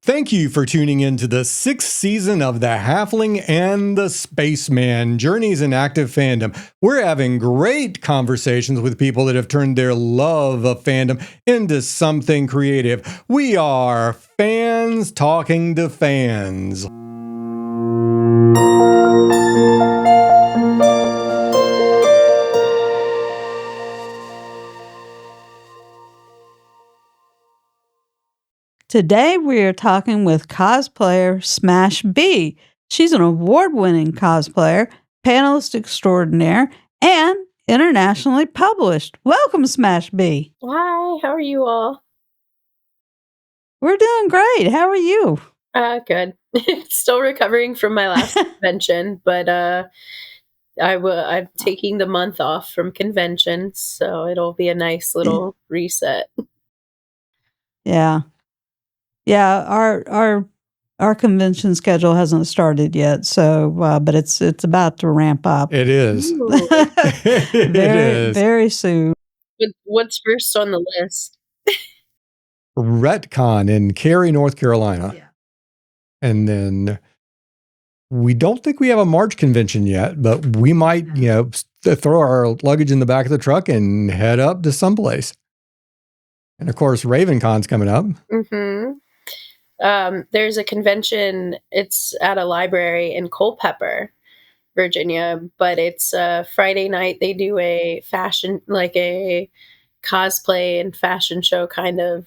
Thank you for tuning in to the 6th season of The Halfling and the Spaceman, Journeys in Active Fandom. We're having great conversations with people that have turned their love of fandom into something creative. We are fans talking to fans. Today we are talking with cosplayer SmashB. She's an award-winning cosplayer, panelist extraordinaire, and internationally published. Welcome, SmashB. Hi, how are you all? We're doing great. How are you? Good. Still recovering from my last convention, but I'm taking the month off from conventions, so it'll be a nice little reset. Yeah. Our convention schedule hasn't started yet, so but it's about to ramp up. It is. Very soon. What's first on the list? Retcon in Cary, North Carolina. Yeah. And then we don't think we have a March convention yet, but we might, throw our luggage in the back of the truck and head up to someplace. And of course, RavenCon's coming up. Mm-hmm. There's a convention. It's at a library in Culpeper, Virginia, but it's Friday night. They do a fashion, like a cosplay and fashion show kind of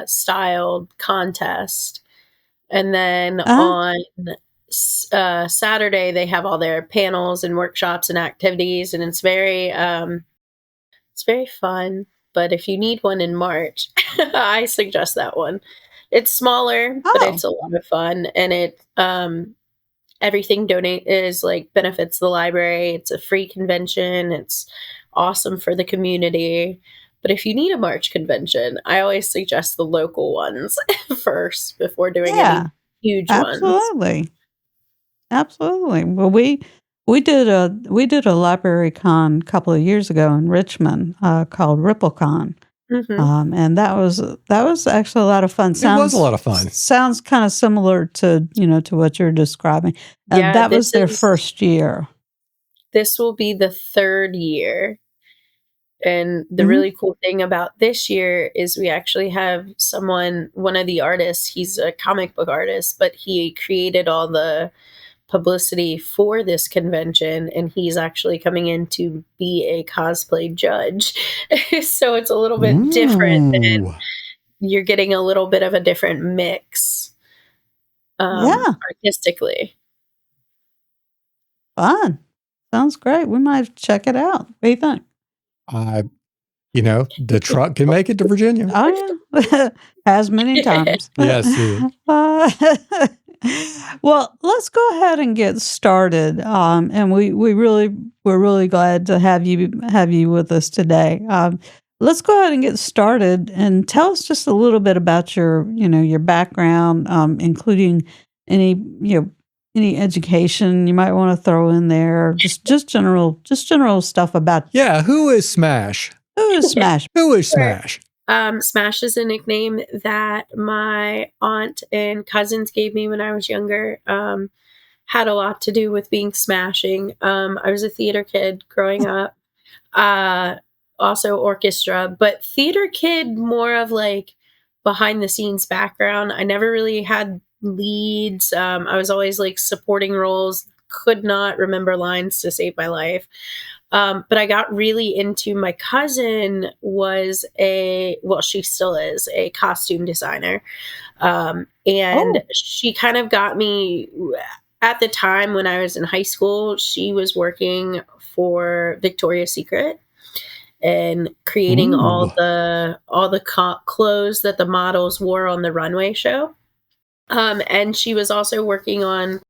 styled contest. And then on Saturday, they have all their panels and workshops and activities, and it's very fun. But if you need one in March, I suggest that one. It's smaller, but it's a lot of fun, and it everything benefits the library. It's a free convention. It's awesome for the community. But if you need a March convention, I always suggest the local ones first before doing any huge ones. Absolutely. Well, we did a library con a couple of years ago in Richmond called RippleCon. Mm-hmm. And that was actually a lot of fun. It was a lot of fun. Sounds kind of similar to what you're describing. Yeah, that was their first year. This will be the third year. And the really cool thing about this year is we actually have one of the artists, he's a comic book artist, but he created all the publicity for this convention, and he's actually coming in to be a cosplay judge. So it's a little bit different, and you're getting a little bit of a different mix artistically. Fun. Sounds great. We might check it out. What do you think? The truck can make it to Virginia. Oh, yeah. Has many times. Yes. Well, let's go ahead and get started. And we're really glad to have you with us today. Let's go ahead and get started and tell us just a little bit about your background, including any education you might want to throw in there. Just general stuff about. Yeah. Who is Smash? Who is Smash? Who is Smash? Smash is a nickname that my aunt and cousins gave me when I was younger. Had a lot to do with being smashing. I was a theater kid growing up. Also orchestra, but theater kid, more of like behind the scenes background. I never really had leads. I was always like supporting roles. Could not remember lines to save my life. But I got really into, my cousin was she still is a costume designer. And she kind of got me at the time when I was in high school. She was working for Victoria's Secret and creating all the clothes that the models wore on the runway show. And she was also working on,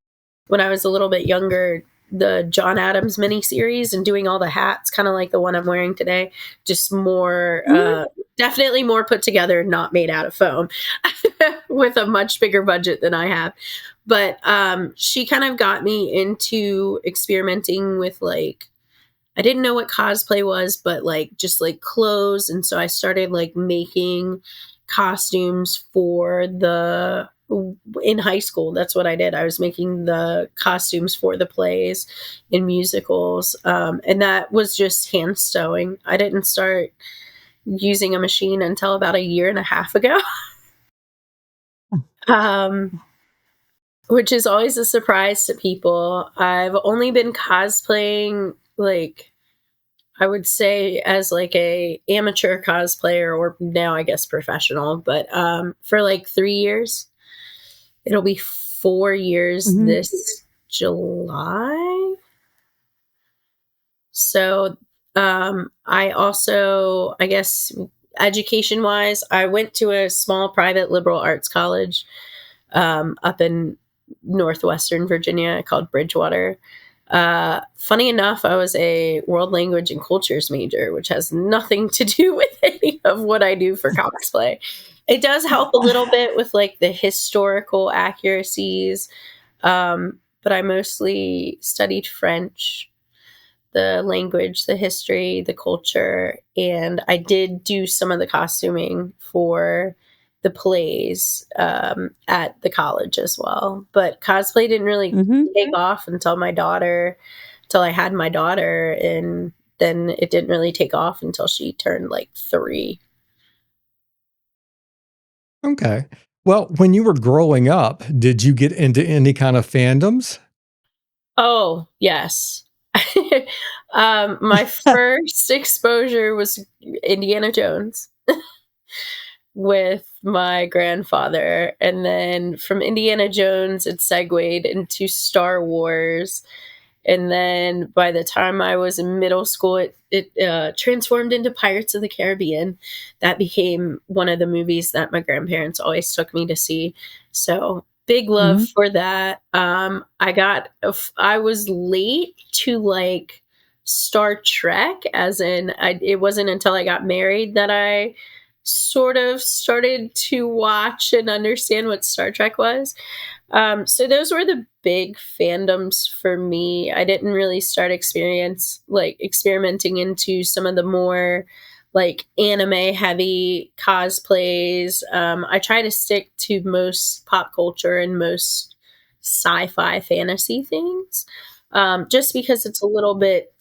when I was a little bit younger, the John Adams miniseries and doing all the hats, kind of like the one I'm wearing today, just more, definitely more put together, not made out of foam, with a much bigger budget than I have. But she kind of got me into experimenting with, like, I didn't know what cosplay was, but like just like clothes. And so I started like making costumes for in high school. That's what I did. I was making the costumes for the plays and musicals. And that was just hand sewing. I didn't start using a machine until about a year and a half ago. Which is always a surprise to people. I've only been cosplaying, like, I would say as like a amateur cosplayer, or now I guess professional, but for like 3 years. It'll be 4 years this July. So I also, I guess, education wise, I went to a small private liberal arts college up in northwestern Virginia called Bridgewater. Funny enough, I was a world language and cultures major, which has nothing to do with any of what I do for cosplay. It does help a little bit with like the historical accuracies, but I mostly studied French, the language, the history, the culture, and I did do some of the costuming for the plays at the college as well. But cosplay didn't really take off until I had my daughter, and then it didn't really take off until she turned like 3. Okay. Well, when you were growing up, did you get into any kind of fandoms? Oh, yes. My first exposure was Indiana Jones with my grandfather. And then from Indiana Jones, it segued into Star Wars. And then by the time I was in middle school, it transformed into Pirates of the Caribbean. That became one of the movies that my grandparents always took me to see. So big love for that. I was late to like Star Trek, as in it wasn't until I got married that I sort of started to watch and understand what Star Trek was. So those were the big fandoms for me. I didn't really start experimenting into some of the more like anime heavy cosplays. I try to stick to most pop culture and most sci-fi fantasy things, just because it's a little bit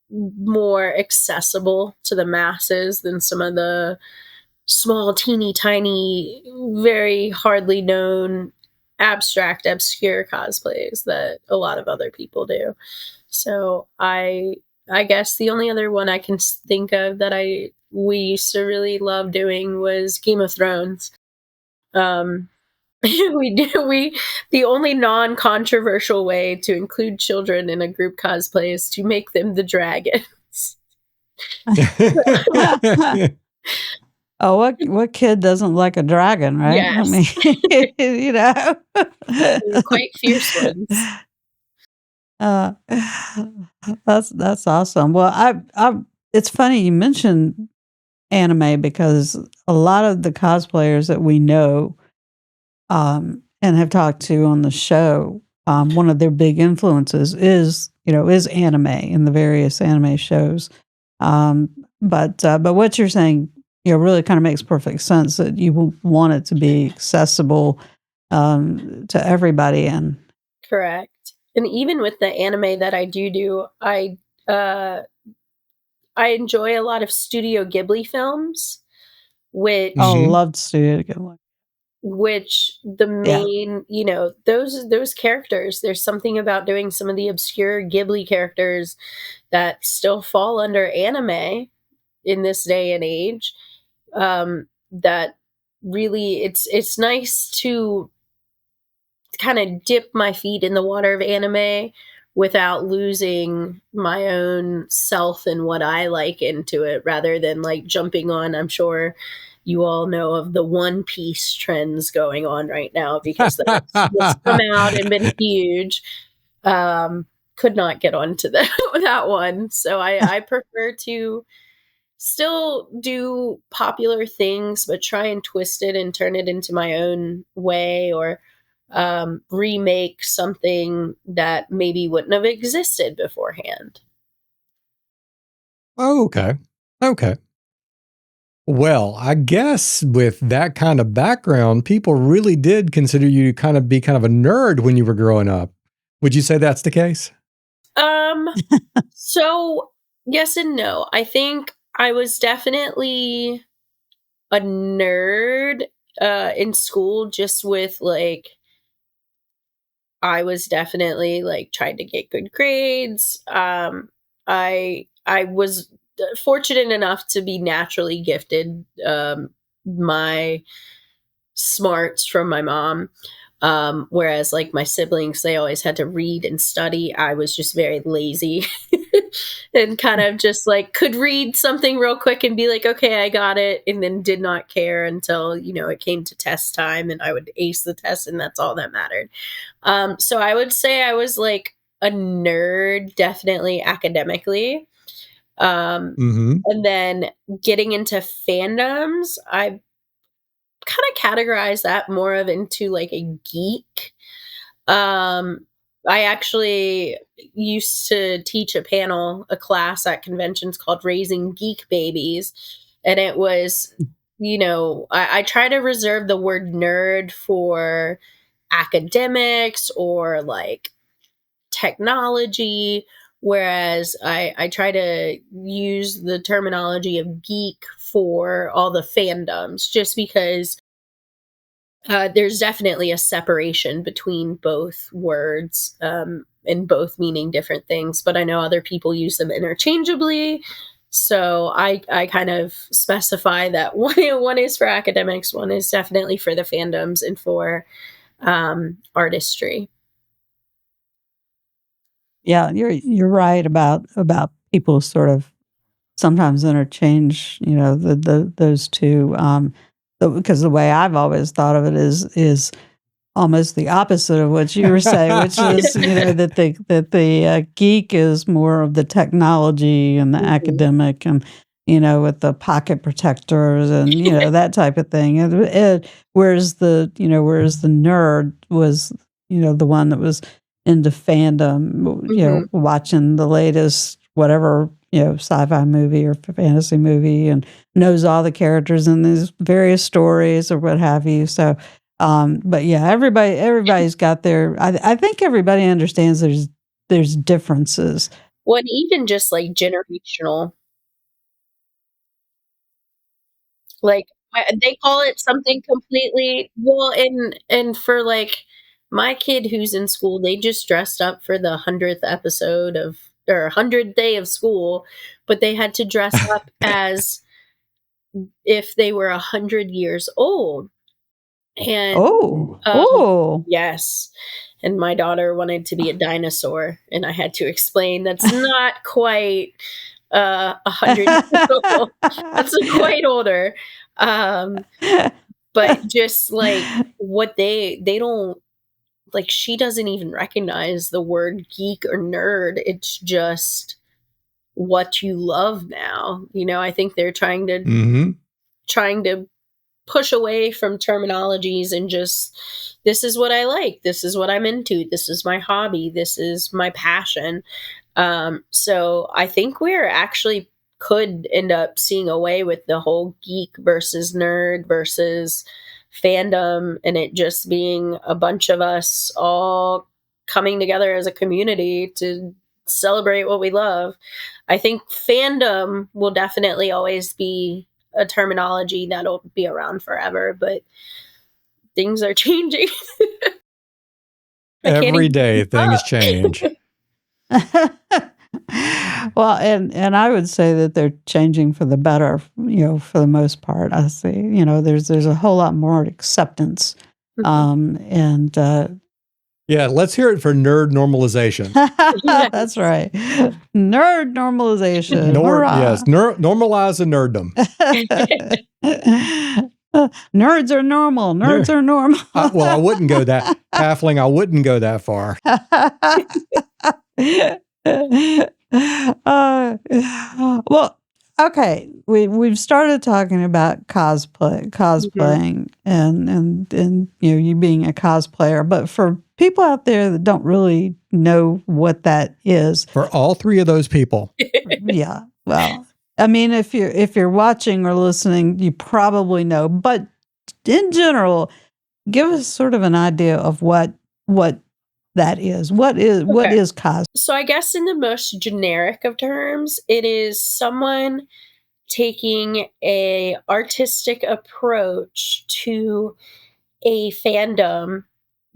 more accessible to the masses than some of the small, teeny tiny, very hardly known, abstract, obscure cosplays that a lot of other people do. So I guess the only other one I can think of that we used to really love doing was Game of Thrones. The only non-controversial way to include children in a group cosplay is to make them the dragons. Oh, what kid doesn't like a dragon, right? I Yes. mean, you know. Quite fierce ones. That's awesome. Well, I it's funny you mentioned anime because a lot of the cosplayers that we know and have talked to on the show, one of their big influences is anime and the various anime shows. But what you're saying, really kind of makes perfect sense that you want it to be accessible to everybody. And Correct. And even with the anime that I do, I enjoy a lot of Studio Ghibli films, which loved Studio Ghibli. the main, those characters, there's something about doing some of the obscure Ghibli characters that still fall under anime in this day and age. That really, it's nice to kind of dip my feet in the water of anime without losing my own self and what I like into it, rather than like jumping on. I'm sure you all know of the One Piece trends going on right now because that's come out and been huge. Could not get onto that one. So I prefer to still do popular things, but try and twist it and turn it into my own way, or remake something that maybe wouldn't have existed beforehand. Oh, okay. Okay. Well, I guess with that kind of background, people really did consider you to kind of a nerd when you were growing up. Would you say that's the case? Um, so yes and no. I think I was definitely a nerd in school, just with like I was definitely like trying to get good grades. I was fortunate enough to be naturally gifted. My smarts from my mom. Whereas like my siblings, they always had to read and study. I was just very lazy and kind of just like could read something real quick and be like, okay, I got it. And then did not care until, it came to test time and I would ace the test and that's all that mattered. So I would say I was like a nerd, definitely academically. Mm-hmm. And then getting into fandoms, I kind of categorize that more of into like a geek. I actually used to teach a class at conventions called Raising Geek Babies. And it was, I try to reserve the word nerd for academics or like technology, whereas I try to use the terminology of geek for all the fandoms just because there's definitely a separation between both words, and both meaning different things, but I know other people use them interchangeably. So I kind of specify that one is for academics, one is definitely for the fandoms and for artistry. Yeah, you're right about people sort of sometimes interchange, those two. Because the way I've always thought of it is almost the opposite of what you were saying, which is that the geek is more of the technology and the Mhm. academic, and with the pocket protectors and that type of thing. Whereas the nerd was the one that was into fandom, Mhm. watching the latest whatever sci-fi movie or fantasy movie, and knows all the characters in these various stories or what have you. So but yeah, everybody's got their. I think everybody understands there's differences. Well, and even just like generational, like they call it something completely well, and for like my kid who's in school, they just dressed up for the 100th episode of or 100th day of school, but they had to dress up as if they were 100 years old. And Oh, um, oh. yes. And my daughter wanted to be a dinosaur, and I had to explain that's not quite 100 years old. That's quite older. Um, but just like what they don't like, she doesn't even recognize the word geek or nerd. It's just what you love now. I think they're Mm-hmm. trying to push away from terminologies and just this is what I like, this is what I'm into, this is my hobby, this is my passion. So I think we're actually could end up seeing away with the whole geek versus nerd versus fandom and it just being a bunch of us all coming together as a community to celebrate what we love. I think fandom will definitely always be a terminology that'll be around forever, but things are changing. I can't Every even day keep things up. change. Well, and I would say that they're changing for the better, for the most part. I see, there's a whole lot more acceptance, Mhm. and Yeah, let's hear it for nerd normalization. Yes. that's right, nerd normalization, Yes, hurrah! normalize the nerddom. Nerds are normal. Nerds Ner- are normal. well, I wouldn't go that halfling. I wouldn't go that far. Uh, well, okay. We've started talking about Mhm. cosplaying, and you being a cosplayer. But for people out there that don't really know what that is, For all three of those people, yeah. Well, I mean, if you're watching or listening, you probably know. But in general, give us sort of an idea of what that is. What Okay. is cosplay? So I guess in the most generic of terms, it is someone taking a artistic approach to a fandom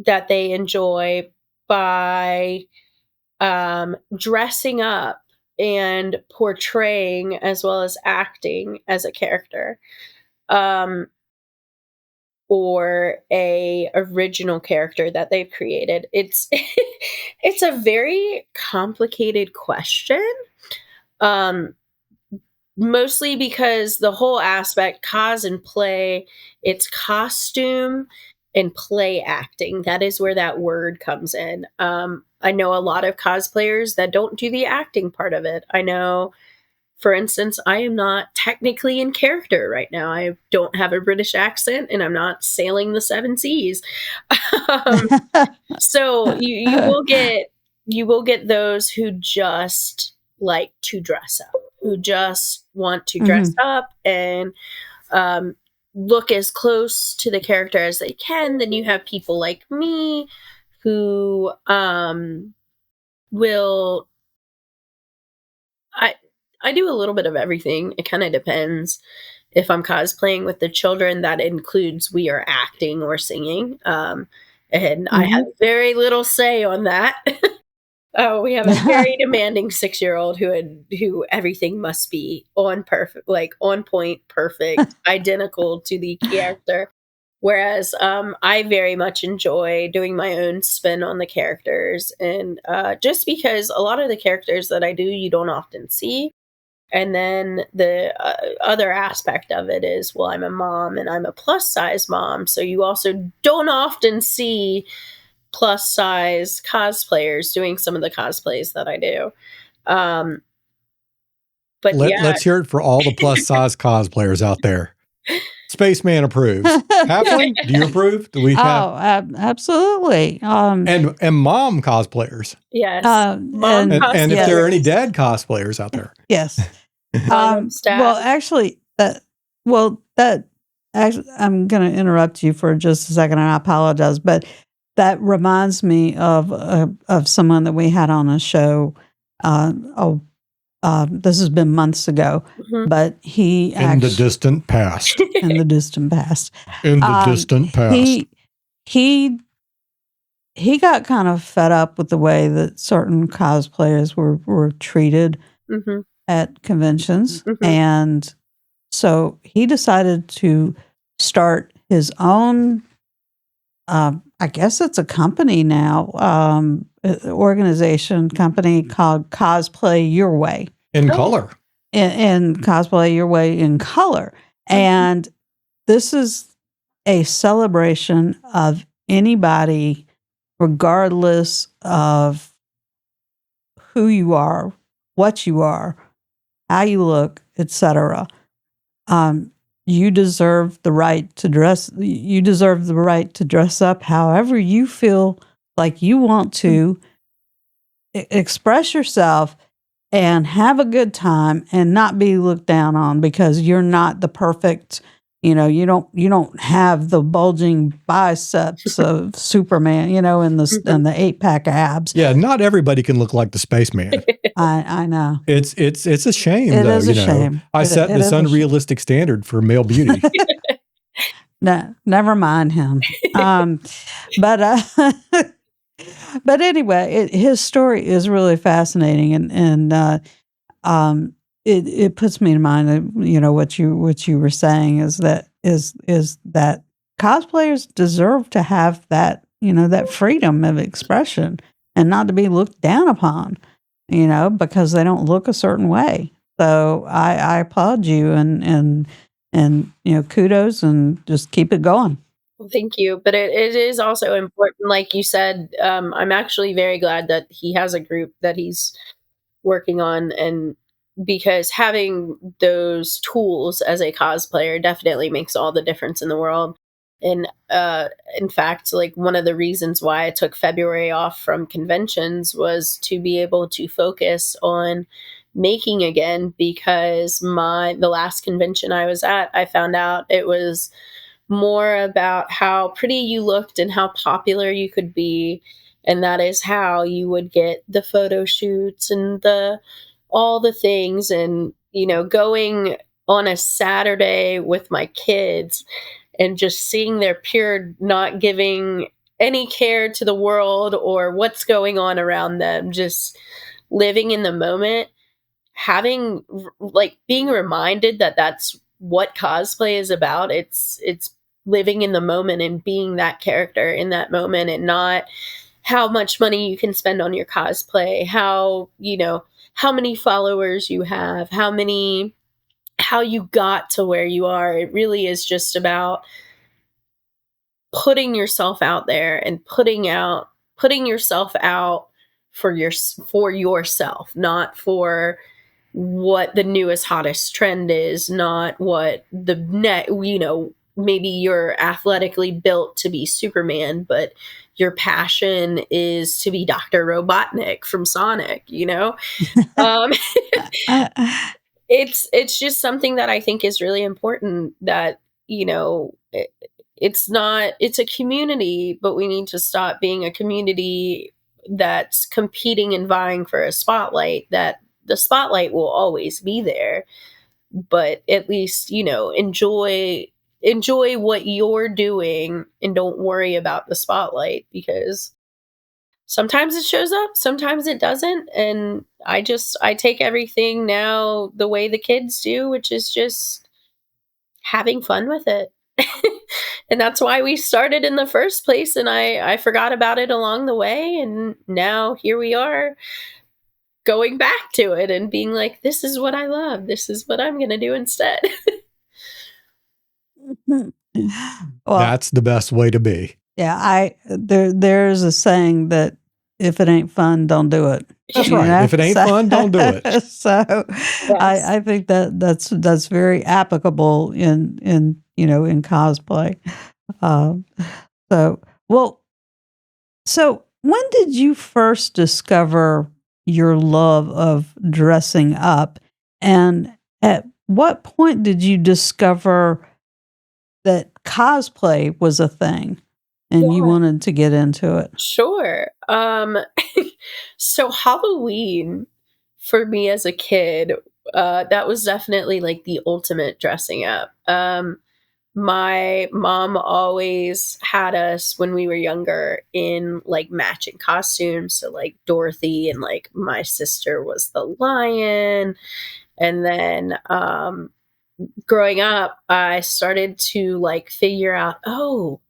that they enjoy by dressing up and portraying as well as acting as a character, um, or a original character that they've created. It's it's a very complicated question. Um, Mostly because the whole aspect cos and play, it's costume and play acting. That is where that word comes in. I know a lot of cosplayers that don't do the acting part of it. I know, for instance, I am not technically in character right now. I don't have a British accent and I'm not sailing the seven seas. um, so you will get those who just like to dress up, who just want to dress up and um, look as close to the character as they can. Then you have people like me who will I I do a little bit of everything. It kind of depends. If I'm cosplaying with the children, that includes we are acting or singing. And I have very little say on that. Oh, we have a very demanding 6-year-old who everything must be on perfect, like on point, perfect, identical to the character. Whereas I very much enjoy doing my own spin on the characters, and just because a lot of the characters that I do, you don't often see. And then the other aspect of it is, well, I'm a mom and I'm a plus size mom, so you also don't often see plus size cosplayers doing some of the cosplays that I do. Um, but yeah, Let's hear it for all the plus size cosplayers out there. Spaceman approves. Halfling, do you approve? Do we have? Absolutely. And mom cosplayers. yes, and And if there are any dad cosplayers out there. yes. Well, actually, I'm going to interrupt you for just a second, and I apologize, but that reminds me of someone that we had on a show. This has been months ago, but he in the distant past. In the distant past. In the distant past. He got kind of fed up with the way that certain cosplayers were treated at conventions. And so he decided to start his own, I guess it's a company now, organization company called Cosplay Your Way. In color. In Cosplay Your Way in color. And this is a celebration of anybody, regardless of who you are, what you are, how you look, etc. You deserve the right to dress. You deserve the right to dress up however you feel like you want to, express yourself and have a good time and not be looked down on because you're not the perfect. You don't have the bulging biceps of Superman, and the 8-pack abs. Yeah, not everybody can look like the spaceman. I know. It's a shame, It though. is a shame. I set this unrealistic standard for male beauty. No, never mind him. But anyway, his story is really fascinating, and it puts me in mind of what you were saying is that cosplayers deserve to have that that freedom of expression and not to be looked down upon, because they don't look a certain way. So I applaud you and kudos and just keep it going. Well, thank you. But it is also important, like you said, I'm actually very glad that he has a group that he's working on, and because having those tools as a cosplayer definitely makes all the difference in the world. And in fact, like one of the reasons why I took February off from conventions was to be able to focus on making again, because the last convention I was at, I found out it was more about how pretty you looked and how popular you could be, and that is how you would get the photo shoots and the all the things. And going on a Saturday with my kids and just seeing their pure not giving any care to the world or what's going on around them, just living in the moment, having like being reminded that that's what cosplay is about. It's living in the moment and being that character in that moment, and not how much money you can spend on your cosplay, how many followers you have, how you got to where you are. It really is just about putting yourself out there and putting yourself out for yourself, not for what the newest hottest trend is, not what the net, maybe you're athletically built to be Superman, but your passion is to be Dr. Robotnik from Sonic. um it's just something that I think is really important, that it's a community, but we need to stop being a community that's competing and vying for a spotlight. That the spotlight will always be there, but at least enjoy what you're doing and don't worry about the spotlight, because sometimes it shows up, sometimes it doesn't. And I take everything now the way the kids do, which is just having fun with it. And that's why we started in the first place, and I forgot about it along the way, and now here we are going back to it and being like, this is what I love, this is what I'm going to do instead. Well, That's the best way to be. yeah, there's a saying that if it ain't fun, don't do it. That's You right. know? If it ain't fun, don't do it. So Yes. I think that's very applicable in cosplay. Um, so well, so when did you first discover your love of dressing up, and at what point did you discover that cosplay was a thing and you Yeah. wanted to get into it? Sure. So Halloween for me as a kid, that was definitely like the ultimate dressing up. My mom always had us when we were younger in like matching costumes. So like Dorothy, and like my sister was the lion. And then growing up, I started to like figure out, oh,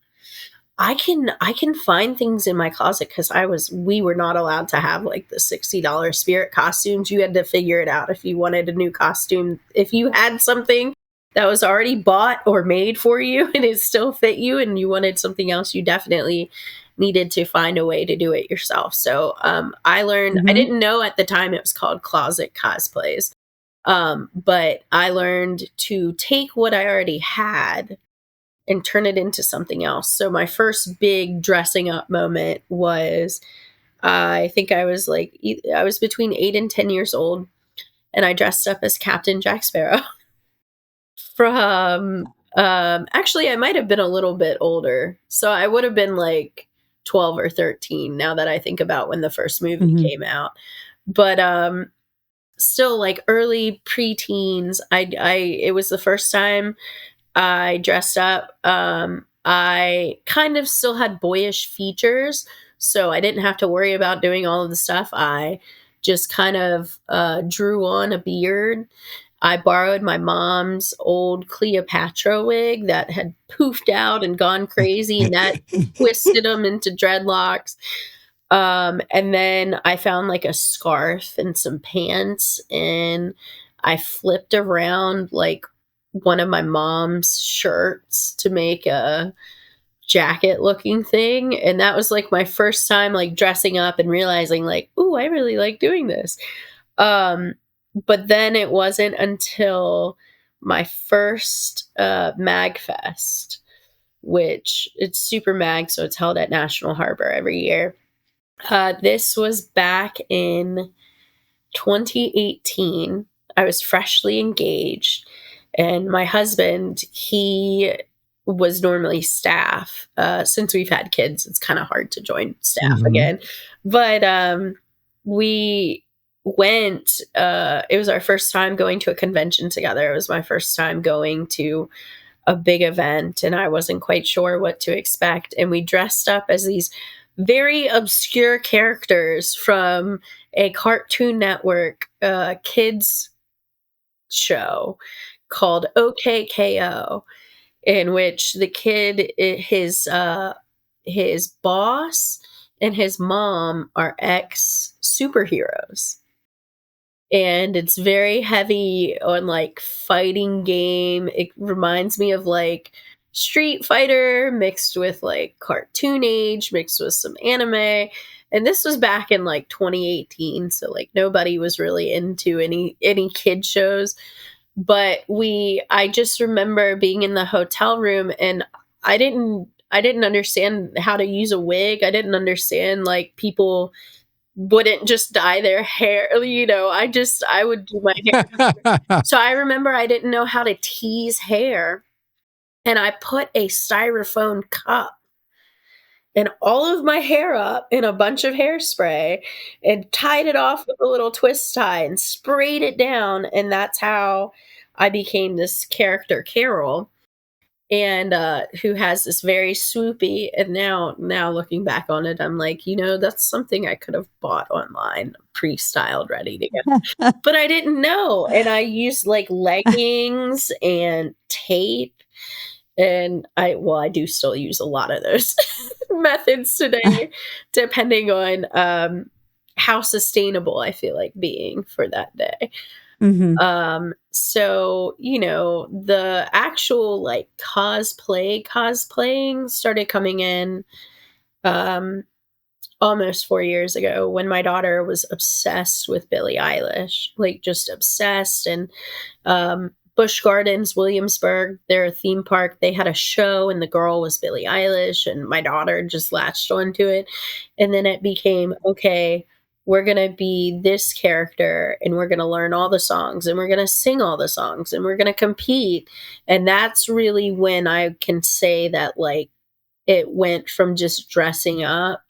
I can find things in my closet, because we were not allowed to have like the $60 spirit costumes. You had to figure it out if you wanted a new costume. If you had something that was already bought or made for you and it still fit you and you wanted something else, you definitely needed to find a way to do it yourself. So I learned, I Mhm. didn't know at the time it was called closet cosplays. But I learned to take what I already had and turn it into something else. So my first big dressing up moment was, I think I was between 8 and 10 years old, and I dressed up as Captain Jack Sparrow from actually I might have been a little bit older. So I would have been like 12 or 13 now that I think about when the first movie Mhm. came out. But still like early preteens. I it was the first time I dressed up. I kind of still had boyish features, so I didn't have to worry about doing all of the stuff. I just kind of drew on a beard. I borrowed my mom's old Cleopatra wig that had poofed out and gone crazy, and that twisted them into dreadlocks. And then I found like a scarf and some pants, and I flipped around like one of my mom's shirts to make a jacket looking thing. And that was like my first time like dressing up and realizing like, ooh, I really like doing this. Um, but then it wasn't until my first MagFest, which it's Super Mag, so it's held at National Harbor every year. This was back in 2018. I was freshly engaged, and my husband, he was normally staff. Since we've had kids, it's kind of hard to join staff Mhm. again. But we went, it was our first time going to a convention together. It was my first time going to a big event, and I wasn't quite sure what to expect. And we dressed up as these very obscure characters from a Cartoon Network kids show called OKKO, in which the kid, his boss and his mom are ex superheroes, and it's very heavy on like fighting game. It reminds me of like Street Fighter mixed with like cartoon age mixed with some anime. And this was back in like 2018, so like nobody was really into any kid shows. But I just remember being in the hotel room, and I didn't understand how to use a wig. I didn't understand like people wouldn't just dye their hair. I would do my hair. So I remember I didn't know how to tease hair, and I put a styrofoam cup and all of my hair up in a bunch of hairspray and tied it off with a little twist tie and sprayed it down, and that's how I became this character Carol, and who has this very swoopy, and now looking back on it, I'm like, that's something I could have bought online pre-styled ready to go, but I didn't know. And I used like leggings and tape, and I do still use a lot of those methods today, depending on how sustainable I feel like being for that day. Mhm. So, the actual like cosplaying started coming in um almost 4 years ago, when my daughter was obsessed with Billie Eilish, like just obsessed. And Busch Gardens, Williamsburg, their theme park, they had a show, and the girl was Billie Eilish, and my daughter just latched onto it. And then it became, okay, we're going to be this character, and we're going to learn all the songs, and we're going to sing all the songs, and we're going to compete. And that's really when I can say that, like, it went from just dressing up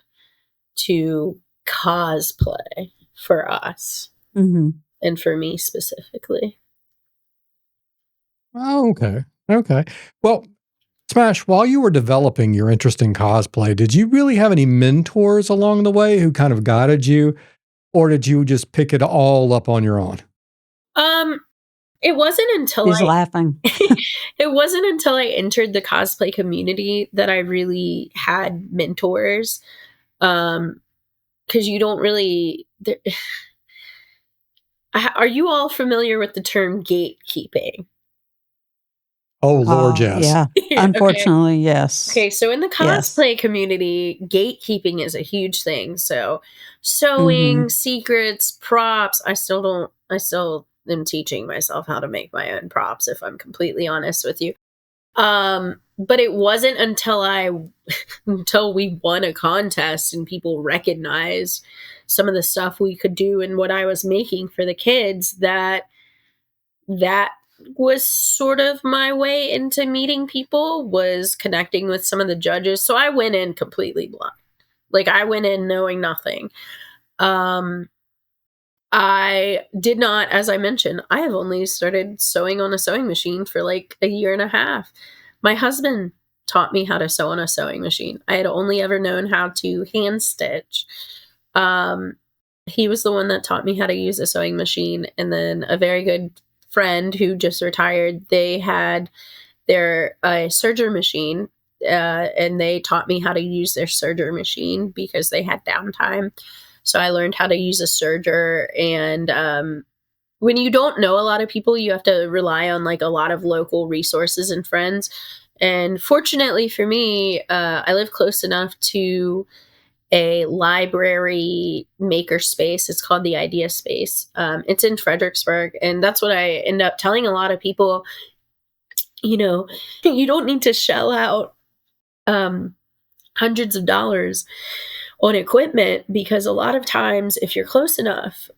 to cosplay for us, Mhm. and for me specifically. Oh, okay. Okay. Well, Smash, while you were developing your interest in cosplay, did you really have any mentors along the way who kind of guided you, or did you just pick it all up on your own? Um, it wasn't until She's laughing. it wasn't until I entered the cosplay community that I really had mentors. Because you don't really. Are you all familiar with the term gatekeeping? Oh, Lord, yes. Yeah. Okay. Unfortunately, yes. Okay, so in the Yes. cosplay community, gatekeeping is a huge thing. So Mhm. sewing, secrets, props. I still am teaching myself how to make my own props, if I'm completely honest with you. But it wasn't until until we won a contest and people recognized some of the stuff we could do and what I was making for the kids, that was sort of my way into meeting people, was connecting with some of the judges. So I went in completely blind. Like, I went in knowing nothing. Um I did not, as I mentioned, I have only started sewing on a sewing machine for like a year and a half. My husband taught me how to sew on a sewing machine. I had only ever known how to hand stitch. Um, he was the one that taught me how to use a sewing machine. And then a very good friend who just retired, they had their serger machine, and they taught me how to use their serger machine because they had downtime. So I learned how to use a serger. And when you don't know a lot of people, you have to rely on like a lot of local resources and friends. And fortunately for me, I live close enough to a library maker space. It's called the Idea Space. It's in Fredericksburg, and that's what I end up telling a lot of people. You know, you don't need to shell out um, hundreds of dollars on equipment, because a lot of times, if you're close enough,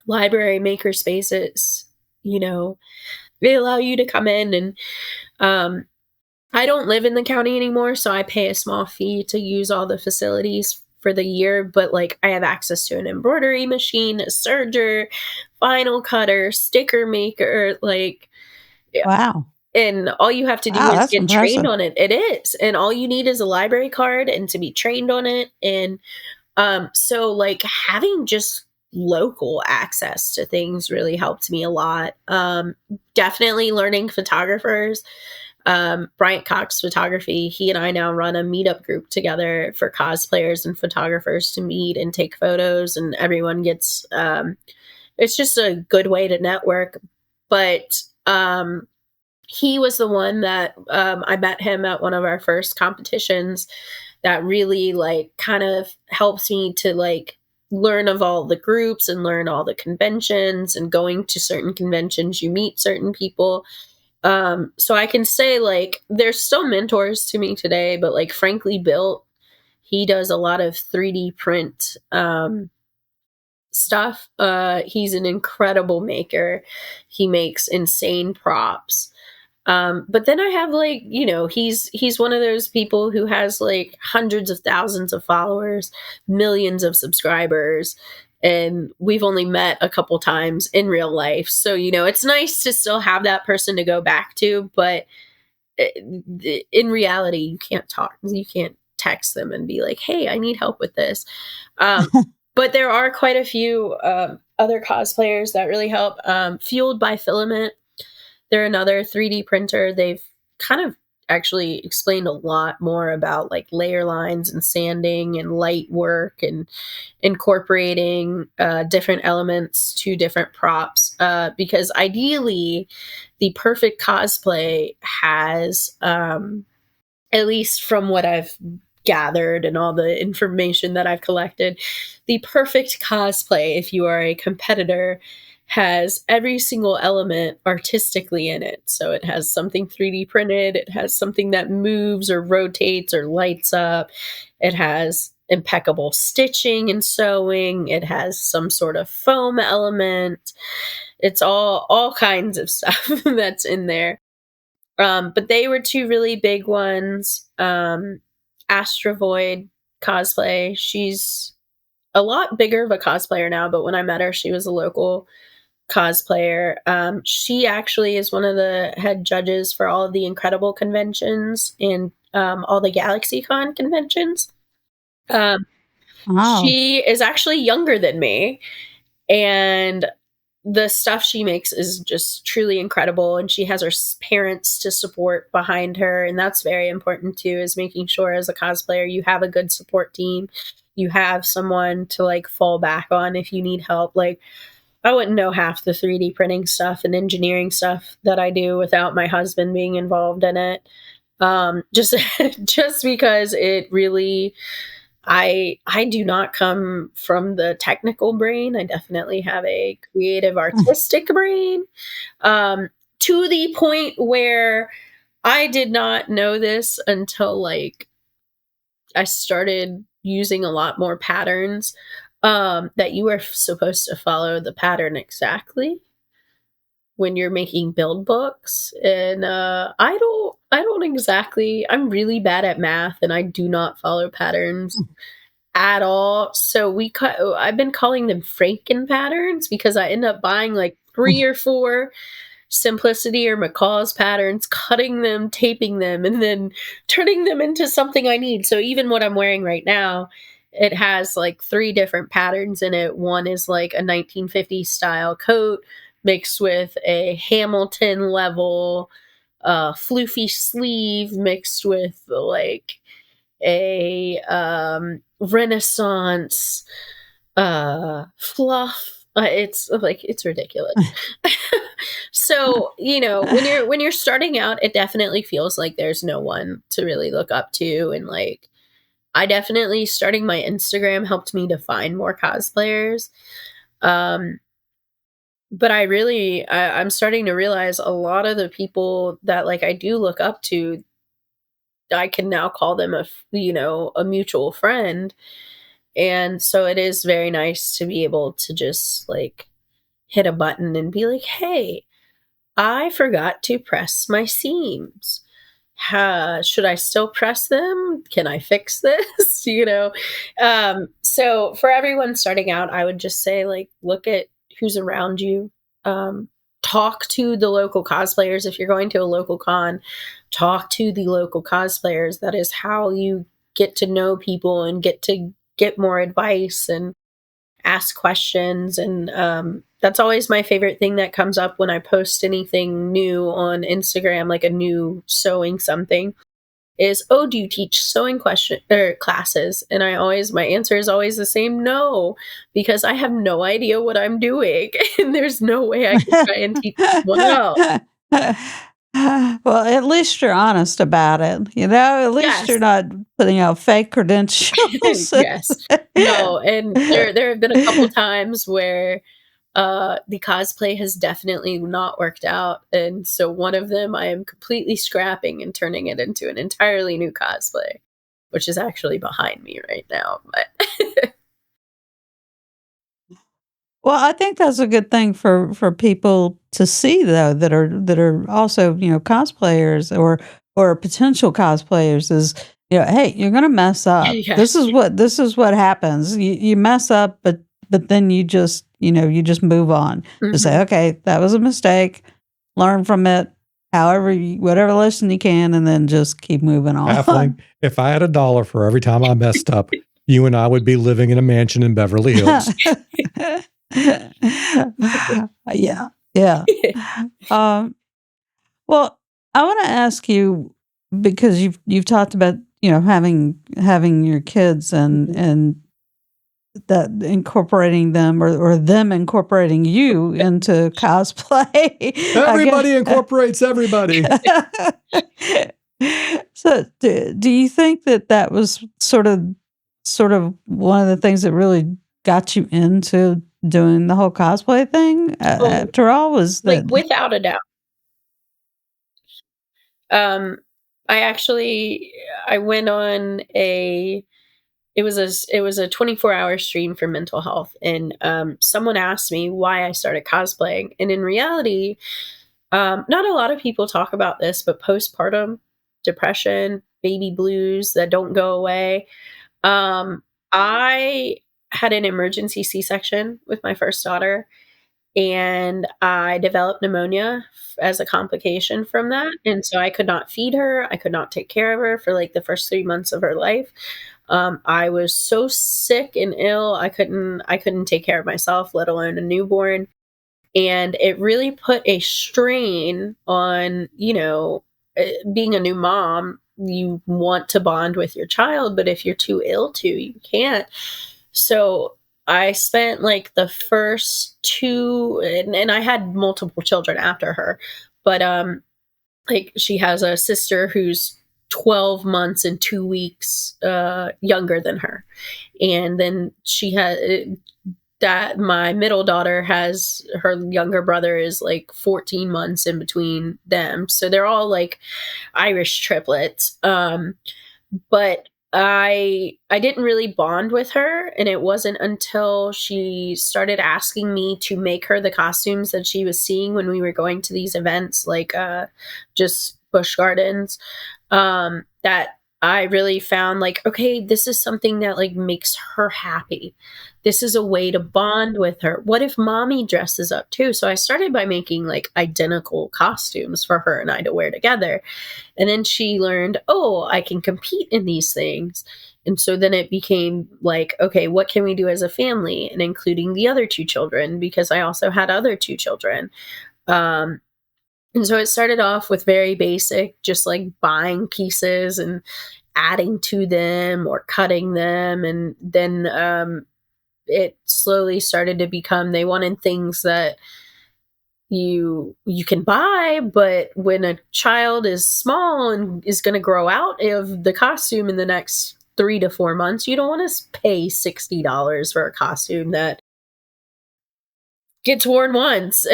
library maker spaces, they allow you to come in and, um, I don't live in the county anymore, so I pay a small fee to use all the facilities for the year, but like I have access to an embroidery machine, a serger, vinyl cutter, sticker maker, like, yeah. Wow. And all you have to do Wow, is that's get trained impressive. on it. It is. And all you need is a library card and to be trained on it. And so like having just local access to things really helped me a lot. Definitely learning photographers. Bryant Cox Photography, he and I now run a meetup group together for cosplayers and photographers to meet and take photos, and everyone gets it's just a good way to network. But he was the one that I met him at one of our first competitions that really like kind of helps me to like learn of all the groups and learn all the conventions, and going to certain conventions you meet certain people. So I can say like there's still mentors to me today, but like Frankly Built, he does a lot of 3D print stuff. He's an incredible maker. He makes insane props. But then I have like, he's one of those people who has like hundreds of thousands of followers, millions of subscribers, and we've only met a couple times in real life. So, it's nice to still have that person to go back to, but in reality, you can't text them and be like, "Hey, I need help with this." Um, but there are quite a few other cosplayers that really help. Fueled by Filament, they're another 3D printer. They've kind of actually explained a lot more about like layer lines and sanding and light work and incorporating different elements to different props. Because ideally, the perfect cosplay has, at least from what I've gathered and all the information that I've collected, the perfect cosplay, if you are a competitor, has every single element artistically in it. So it has something 3D printed, it has something that moves or rotates or lights up, it has impeccable stitching and sewing, it has some sort of foam element. It's all kinds of stuff that's in there. But they were two really big ones. Astrovoid Cosplay. She's a lot bigger of a cosplayer now, but when I met her, she was a local cosplayer. She actually is one of the head judges for all of the Incredible conventions and all the GalaxyCon conventions. Um, Wow. she is actually younger than me, and the stuff she makes is just truly incredible, and she has her parents to support behind her, and that's very important too, is making sure as a cosplayer you have a good support team, you have someone to like fall back on if you need help. Like I wouldn't know half the 3D printing stuff and engineering stuff that I do without my husband being involved in it. Just just because it really, I do not come from the technical brain. I definitely have a creative artistic brain. To the point where I did not know this until like I started using a lot more patterns, that you are supposed to follow the pattern exactly when you're making build books. And I don't exactly, I'm really bad at math and I do not follow patterns at all. So I've been calling them Franken patterns because I end up buying like 3 or 4 Simplicity or McCaw's patterns, cutting them, taping them, and then turning them into something I need. So even what I'm wearing right now, it has like 3 different patterns in it. One is like a 1950s style coat mixed with a Hamilton level floofy sleeve mixed with like a Renaissance fluff. It's ridiculous. So, when you're starting out, it definitely feels like there's no one to really look up to, and like I definitely, starting my Instagram helped me to find more cosplayers. Um but I'm starting to realize a lot of the people that like I do look up to, I can now call them a mutual friend. And so it is very nice to be able to just like hit a button and be like, hey, I forgot to press my seams. Should I still press them? Can I fix this? So for everyone starting out, I would just say, like, look at who's around you. Talk to the local cosplayers. If you're going to a local con, talk to the local cosplayers. That is how you get to know people and get to get more advice and ask questions. And that's always my favorite thing that comes up when I post anything new on Instagram, like a new sewing something, is, oh, do you teach sewing classes? And my answer is always the same: no, because I have no idea what I'm doing. And there's no way I can try and teach someone else. Well, at least you're honest about it. At least Yes. you're not putting out fake credentials. Yes. No. And there have been a couple times where the cosplay has definitely not worked out. And so one of them I am completely scrapping and turning it into an entirely new cosplay, which is actually behind me right now. But Well, I think that's a good thing for people to see, though, that are also cosplayers or potential cosplayers, is hey, you're gonna mess up. Yes. This is what happens. You mess up, but then you just you just move on. Just say, okay, that was a mistake. Learn from it. Whatever lesson you can, and then just keep moving on. Halfling, if I had $1 for every time I messed up, you and I would be living in a mansion in Beverly Hills. Yeah. Well, I want to ask you, because you've talked about having your kids and that incorporating them or them incorporating you into cosplay. Everybody incorporates everybody. So, do you think that was sort of one of the things that really got you into doing the whole cosplay thing? After all, was that, like, without a doubt. I went on it was a 24-hour stream for mental health, and someone asked me why I started cosplaying. And in reality, not a lot of people talk about this, but postpartum depression, baby blues that don't go away. I had an emergency C-section with my first daughter, and I developed pneumonia as a complication from that. And so I could not feed her. I could not take care of her for like the first 3 months of her life. I was so sick and ill. I couldn't take care of myself, let alone a newborn. And it really put a strain on, being a new mom. You want to bond with your child, but if you're too ill to, you can't. So I spent like the first two, and I had multiple children after her, but like, she has a sister who's 12 months and 2 weeks younger than her. And then she had that my middle daughter has, her younger brother is like 14 months in between them. So they're all like Irish triplets. But I didn't really bond with her, and it wasn't until she started asking me to make her the costumes that she was seeing when we were going to these events, like just Busch Gardens, that I really found like, okay, this is something that like makes her happy. This is a way to bond with her. What if mommy dresses up too? So I started by making like identical costumes for her and I to wear together. And then she learned, oh, I can compete in these things. And so then it became like, okay, what can we do as a family? And including the other two children, because I also had other two children. And so it started off with very basic, just like buying pieces and adding to them or cutting them. And then it slowly started to become, they wanted things that you can buy, but when a child is small and is going to grow out of the costume in the next 3 to 4 months, you don't want to pay $60 for a costume that gets worn once.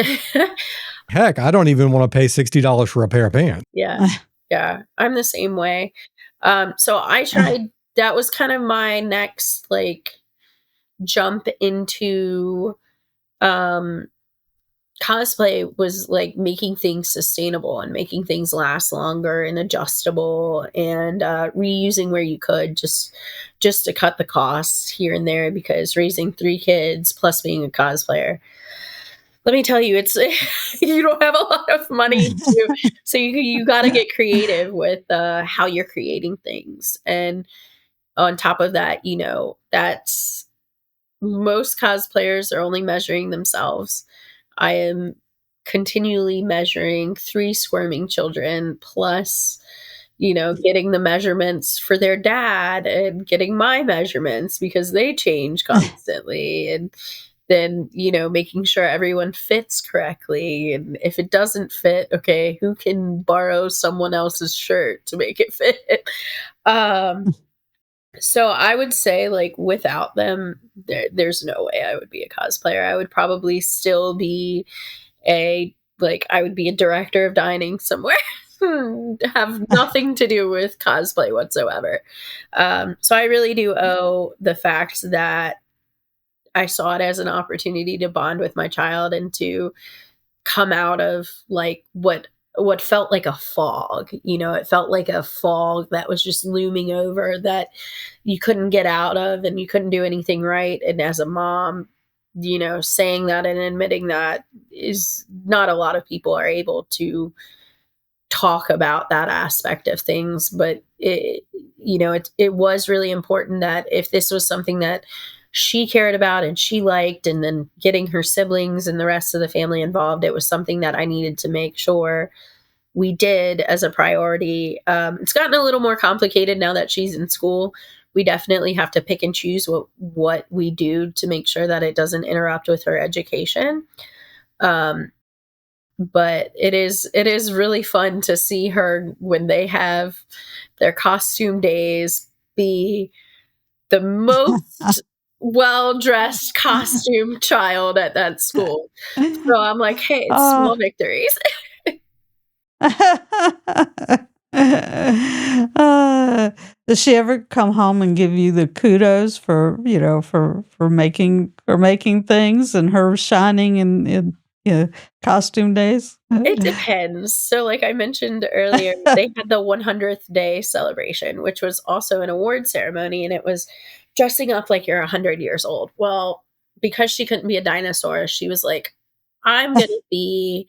Heck, I don't even want to pay $60 for a pair of pants. Yeah. I'm the same way. So I tried, that was kind of my next like jump into cosplay was like making things sustainable and making things last longer and adjustable, and reusing where you could, just to cut the costs here and there, because raising 3 kids plus being a cosplayer, let me tell you, it's you don't have a lot of money so you got to get creative with how you're creating things. And on top of that, that's most cosplayers are only measuring themselves. I am continually measuring 3 squirming children, plus, getting the measurements for their dad and getting my measurements because they change constantly. And then, making sure everyone fits correctly. And if it doesn't fit, okay, who can borrow someone else's shirt to make it fit? So I would say, like, without them, there's no way I would be a cosplayer. I would probably still be I would be a director of dining somewhere. Have nothing to do with cosplay whatsoever. So I really do owe the fact that I saw it as an opportunity to bond with my child and to come out of like what felt like a fog. It felt like a fog that was just looming over, that you couldn't get out of and you couldn't do anything right. And as a mom, saying that and admitting that is not a lot of people are able to talk about that aspect of things. But it was really important that if this was something that she cared about and she liked, and then getting her siblings and the rest of the family involved, it was something that I needed to make sure we did as a priority. It's gotten a little more complicated now that she's in school. We definitely have to pick and choose what we do to make sure that it doesn't interrupt with her education. But it is really fun to see her when they have their costume days be the most well-dressed costume child at that school. So I'm like, hey, it's small victories. Does she ever come home and give you the kudos for making things and her shining in costume days? It depends. So like I mentioned earlier, they had the 100th day celebration, which was also an award ceremony, and it was dressing up like you're 100 years old. Well, because she couldn't be a dinosaur, she was like, I'm going to be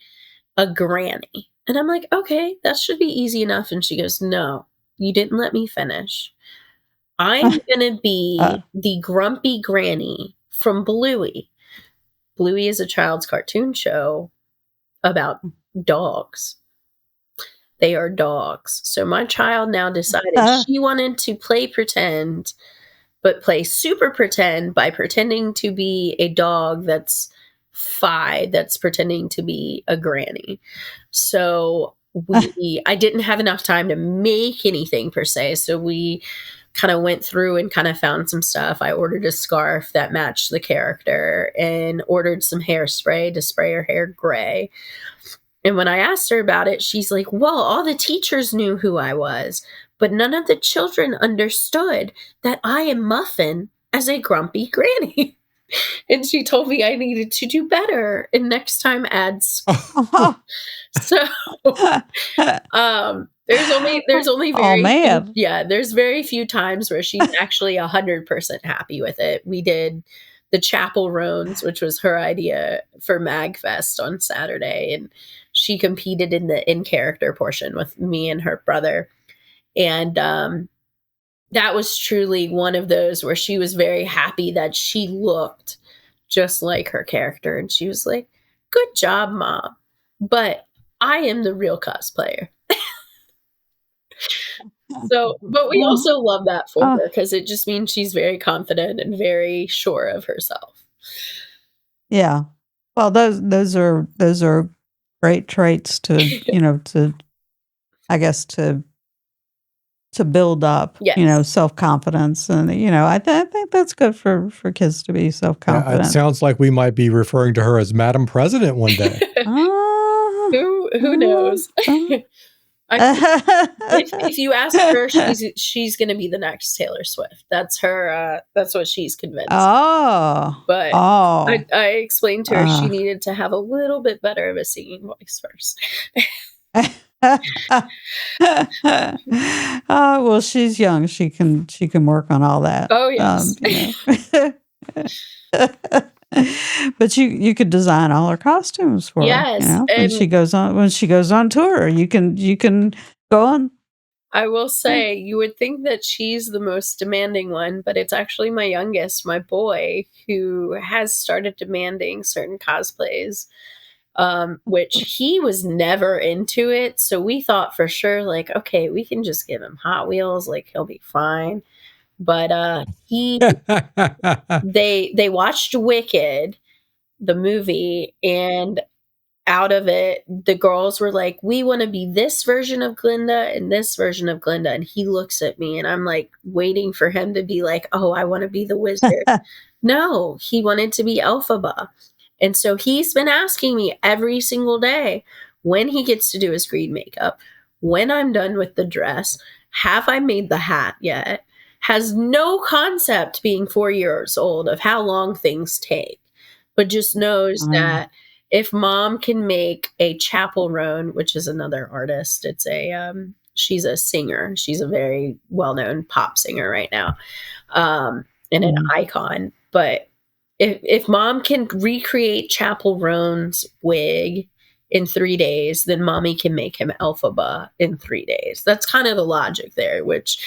a granny. And I'm like, okay, that should be easy enough. And she goes, no, you didn't let me finish. I'm going to be the grumpy granny from Bluey. Bluey is a child's cartoon show about dogs. They are dogs. So my child now decided she wanted to play pretend, but play super pretend by pretending to be a dog that's that's pretending to be a granny. So I didn't have enough time to make anything per se. So we kind of went through and kind of found some stuff. I ordered a scarf that matched the character and ordered some hairspray to spray her hair gray. And when I asked her about it, she's like, well, all the teachers knew who I was, but none of the children understood that I am Muffin as a grumpy granny. And she told me I needed to do better and next time add So there's only there's very few times where she's actually 100% happy with it. We did the Chapel Roans, which was her idea for MagFest on Saturday, and she competed in the in-character portion with me and her brother. And that was truly one of those where she was very happy that she looked just like her character. And she was like, good job, Mom. But I am the real cosplayer. But we also love that for her because it just means she's very confident and very sure of herself. Yeah. Well, those are great traits to, to build up, self-confidence. And, I think that's good for kids to be self-confident. It sounds like we might be referring to her as Madam President one day. Who knows? If you ask her, she's gonna be the next Taylor Swift. That's her. That's what she's convinced. Oh. But Oh. I explained to her she needed to have a little bit better of a singing voice first. Well, she's young. She can work on all that. Oh yes. But you could design all her costumes for her. Yes, You know, and when she goes on tour, you can go on. I will say, you would think that she's the most demanding one, but it's actually my youngest, my boy, who has started demanding certain cosplays, which he was never into it. So we thought for sure, like, okay, we can just give him Hot Wheels, like he'll be fine. But they watched Wicked, the movie, and out of it, the girls were like, we want to be this version of Glinda and this version of Glinda. And he looks at me and I'm like waiting for him to be like, oh, I want to be the wizard. No, he wanted to be Elphaba. And so he's been asking me every single day when he gets to do his green makeup, when I'm done with the dress, have I made the hat yet? Has no concept, being 4 years old, of how long things take, but just knows that if mom can make a Chapel Roan, which is another artist, it's she's a singer. She's a very well-known pop singer right now, and an icon. But if mom can recreate Chapel Roan's wig in 3 days, then mommy can make him Elphaba in 3 days. That's kind of the logic there, which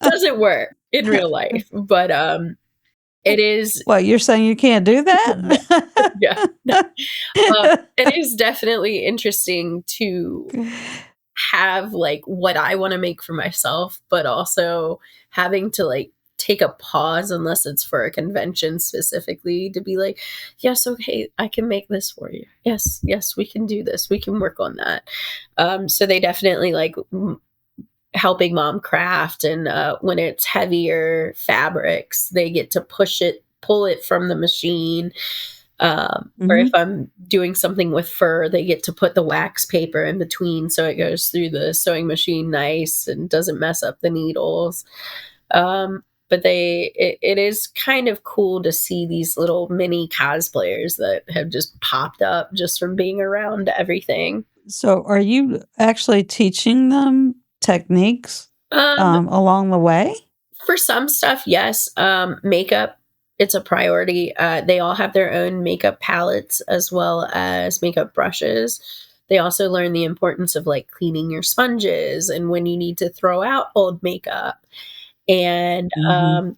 doesn't work in real life. But it is. Well, you're saying you can't do that? Yeah. It is definitely interesting to have like what I want to make for myself, but also having to like take a pause, unless it's for a convention specifically, to be like, yes, okay, I can make this for you. Yes, we can do this. We can work on that. So they definitely like helping mom craft, and when it's heavier fabrics, they get to pull it from the machine. Or if I'm doing something with fur, they get to put the wax paper in between so it goes through the sewing machine nice and doesn't mess up the needles. But it is kind of cool to see these little mini cosplayers that have just popped up just from being around everything. So are you actually teaching them techniques along the way? For some stuff, yes. Makeup, it's a priority. They all have their own makeup palettes as well as makeup brushes. They also learn the importance of like cleaning your sponges and when you need to throw out old makeup. And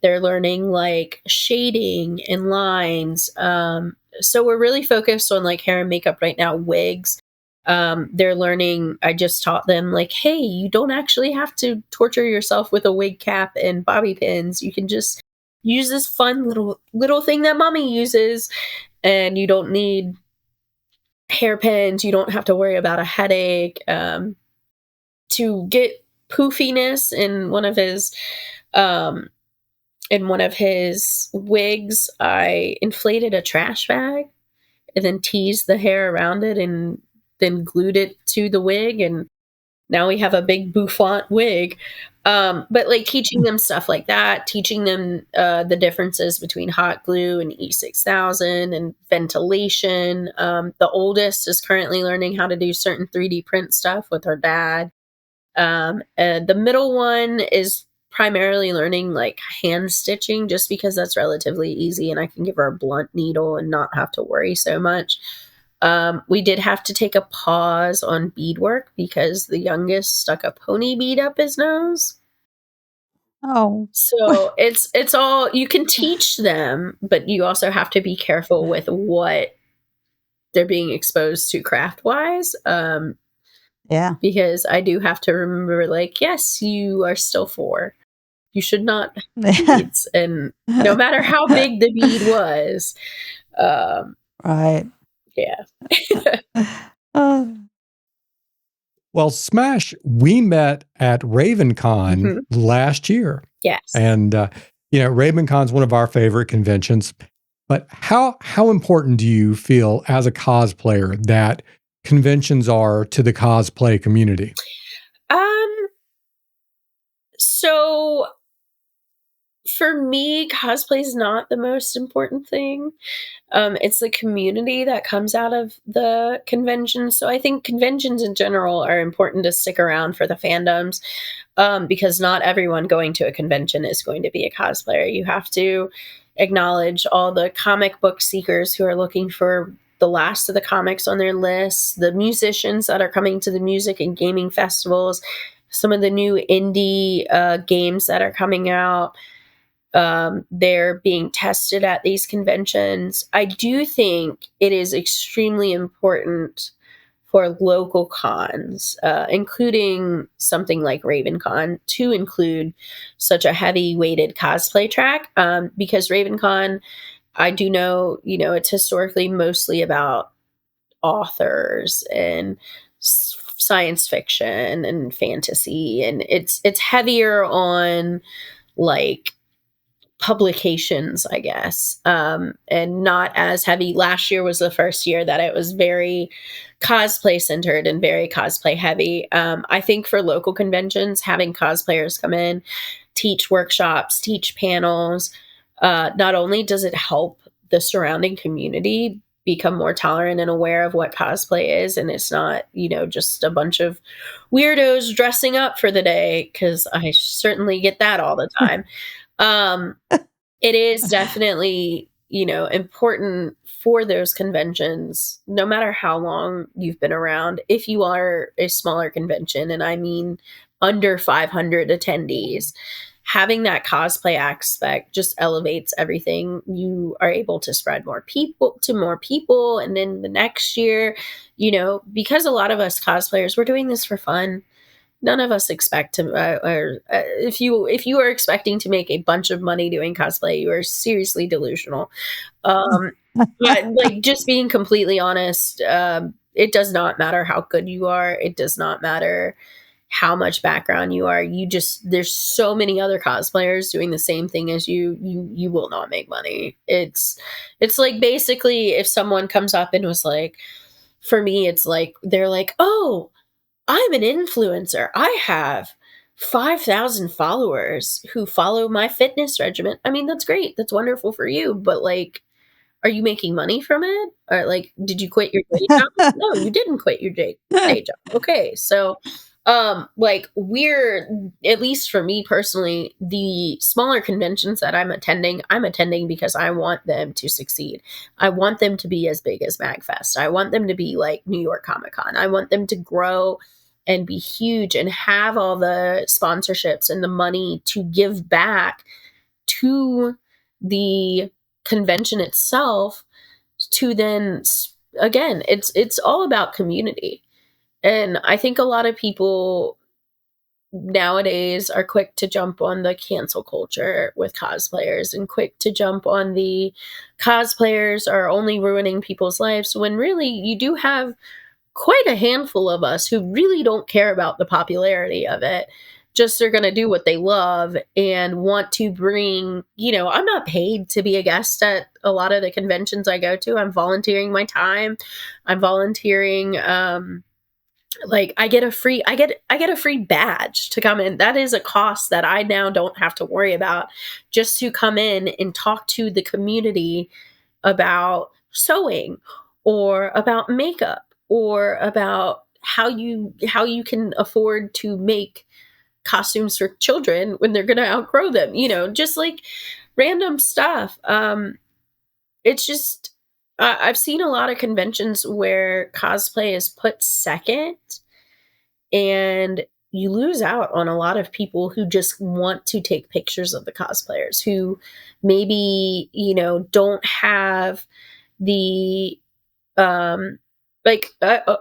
they're learning like shading and lines. So we're really focused on like hair and makeup right now, wigs. They're learning, I just taught them like, hey, you don't actually have to torture yourself with a wig cap and bobby pins. You can just use this fun little thing that mommy uses, and you don't need hairpins. You don't have to worry about a headache. To get poofiness in one of his wigs, I inflated a trash bag and then teased the hair around it and then glued it to the wig, and now we have a big bouffant wig. But like teaching them stuff like that, teaching them the differences between hot glue and E6000 and ventilation. The oldest is currently learning how to do certain 3D print stuff with her dad. And the middle one is primarily learning like hand stitching, just because that's relatively easy and I can give her a blunt needle and not have to worry so much. We did have to take a pause on beadwork because the youngest stuck a pony bead up his nose. Oh. So it's all, you can teach them, but you also have to be careful with what they're being exposed to craft wise. Yeah. Because I do have to remember, like, yes, you are still 4. You should not beads. And no matter how big the bead was. Right. Yeah. Well, Smash, we met at RavenCon last year. Yes. And, RavenCon is one of our favorite conventions. But how important do you feel as a cosplayer that conventions are to the cosplay community? Um, so for me, cosplay is not the most important thing. It's the community that comes out of the convention. So I think conventions in general are important to stick around for the fandoms, because not everyone going to a convention is going to be a cosplayer. You have to acknowledge all the comic book seekers who are looking for the last of the comics on their lists, the musicians that are coming to the music and gaming festivals, some of the new indie games that are coming out. They're being tested at these conventions. I do think it is extremely important for local cons, including something like RavenCon, to include such a heavy weighted cosplay track, because RavenCon, I do know, it's historically mostly about authors and science fiction and fantasy, and it's heavier on like publications, I guess, and not as heavy. Last year was the first year that it was very cosplay centered and very cosplay heavy. I think for local conventions, having cosplayers come in, teach workshops, teach panels, not only does it help the surrounding community become more tolerant and aware of what cosplay is, and it's not, just a bunch of weirdos dressing up for the day, because I certainly get that all the time. Um, it is definitely, important for those conventions, no matter how long you've been around. If you are a smaller convention, and I mean under 500 attendees, having that cosplay aspect just elevates everything. You are able to spread more people to more people. And then the next year, because a lot of us cosplayers, we're doing this for fun. None of us expect to, if you are expecting to make a bunch of money doing cosplay, you are seriously delusional. But like, just being completely honest, it does not matter how good you are. It does not matter how much background you are. There's so many other cosplayers doing the same thing as you. You will not make money. It's like, basically, if someone comes up and was like, for me, it's like they're like, oh, I'm an influencer. I have 5,000 followers who follow my fitness regimen. I mean, that's great. That's wonderful for you. But like, are you making money from it? Or like, did you quit your day job? No, you didn't quit your day job. Okay. So, like, at least for me personally, the smaller conventions that I'm attending because I want them to succeed. I want them to be as big as MagFest. I want them to be like New York Comic Con. I want them to grow and be huge and have all the sponsorships and the money to give back to the convention itself, to then, again, it's all about community. And I think a lot of people nowadays are quick to jump on the cancel culture with cosplayers, and quick to jump on the cosplayers are only ruining people's lives, when really you do have quite a handful of us who really don't care about the popularity of it. Just they're going to do what they love and want to bring, I'm not paid to be a guest at a lot of the conventions I go to. I'm volunteering my time. I'm volunteering, like, I get a free badge to come in. That is a cost that I now don't have to worry about, just to come in and talk to the community about sewing, or about makeup, or about how you can afford to make costumes for children when they're going to outgrow them, just like random stuff. It's just, I've seen a lot of conventions where cosplay is put second, and you lose out on a lot of people who just want to take pictures of the cosplayers, who maybe, don't have the, like,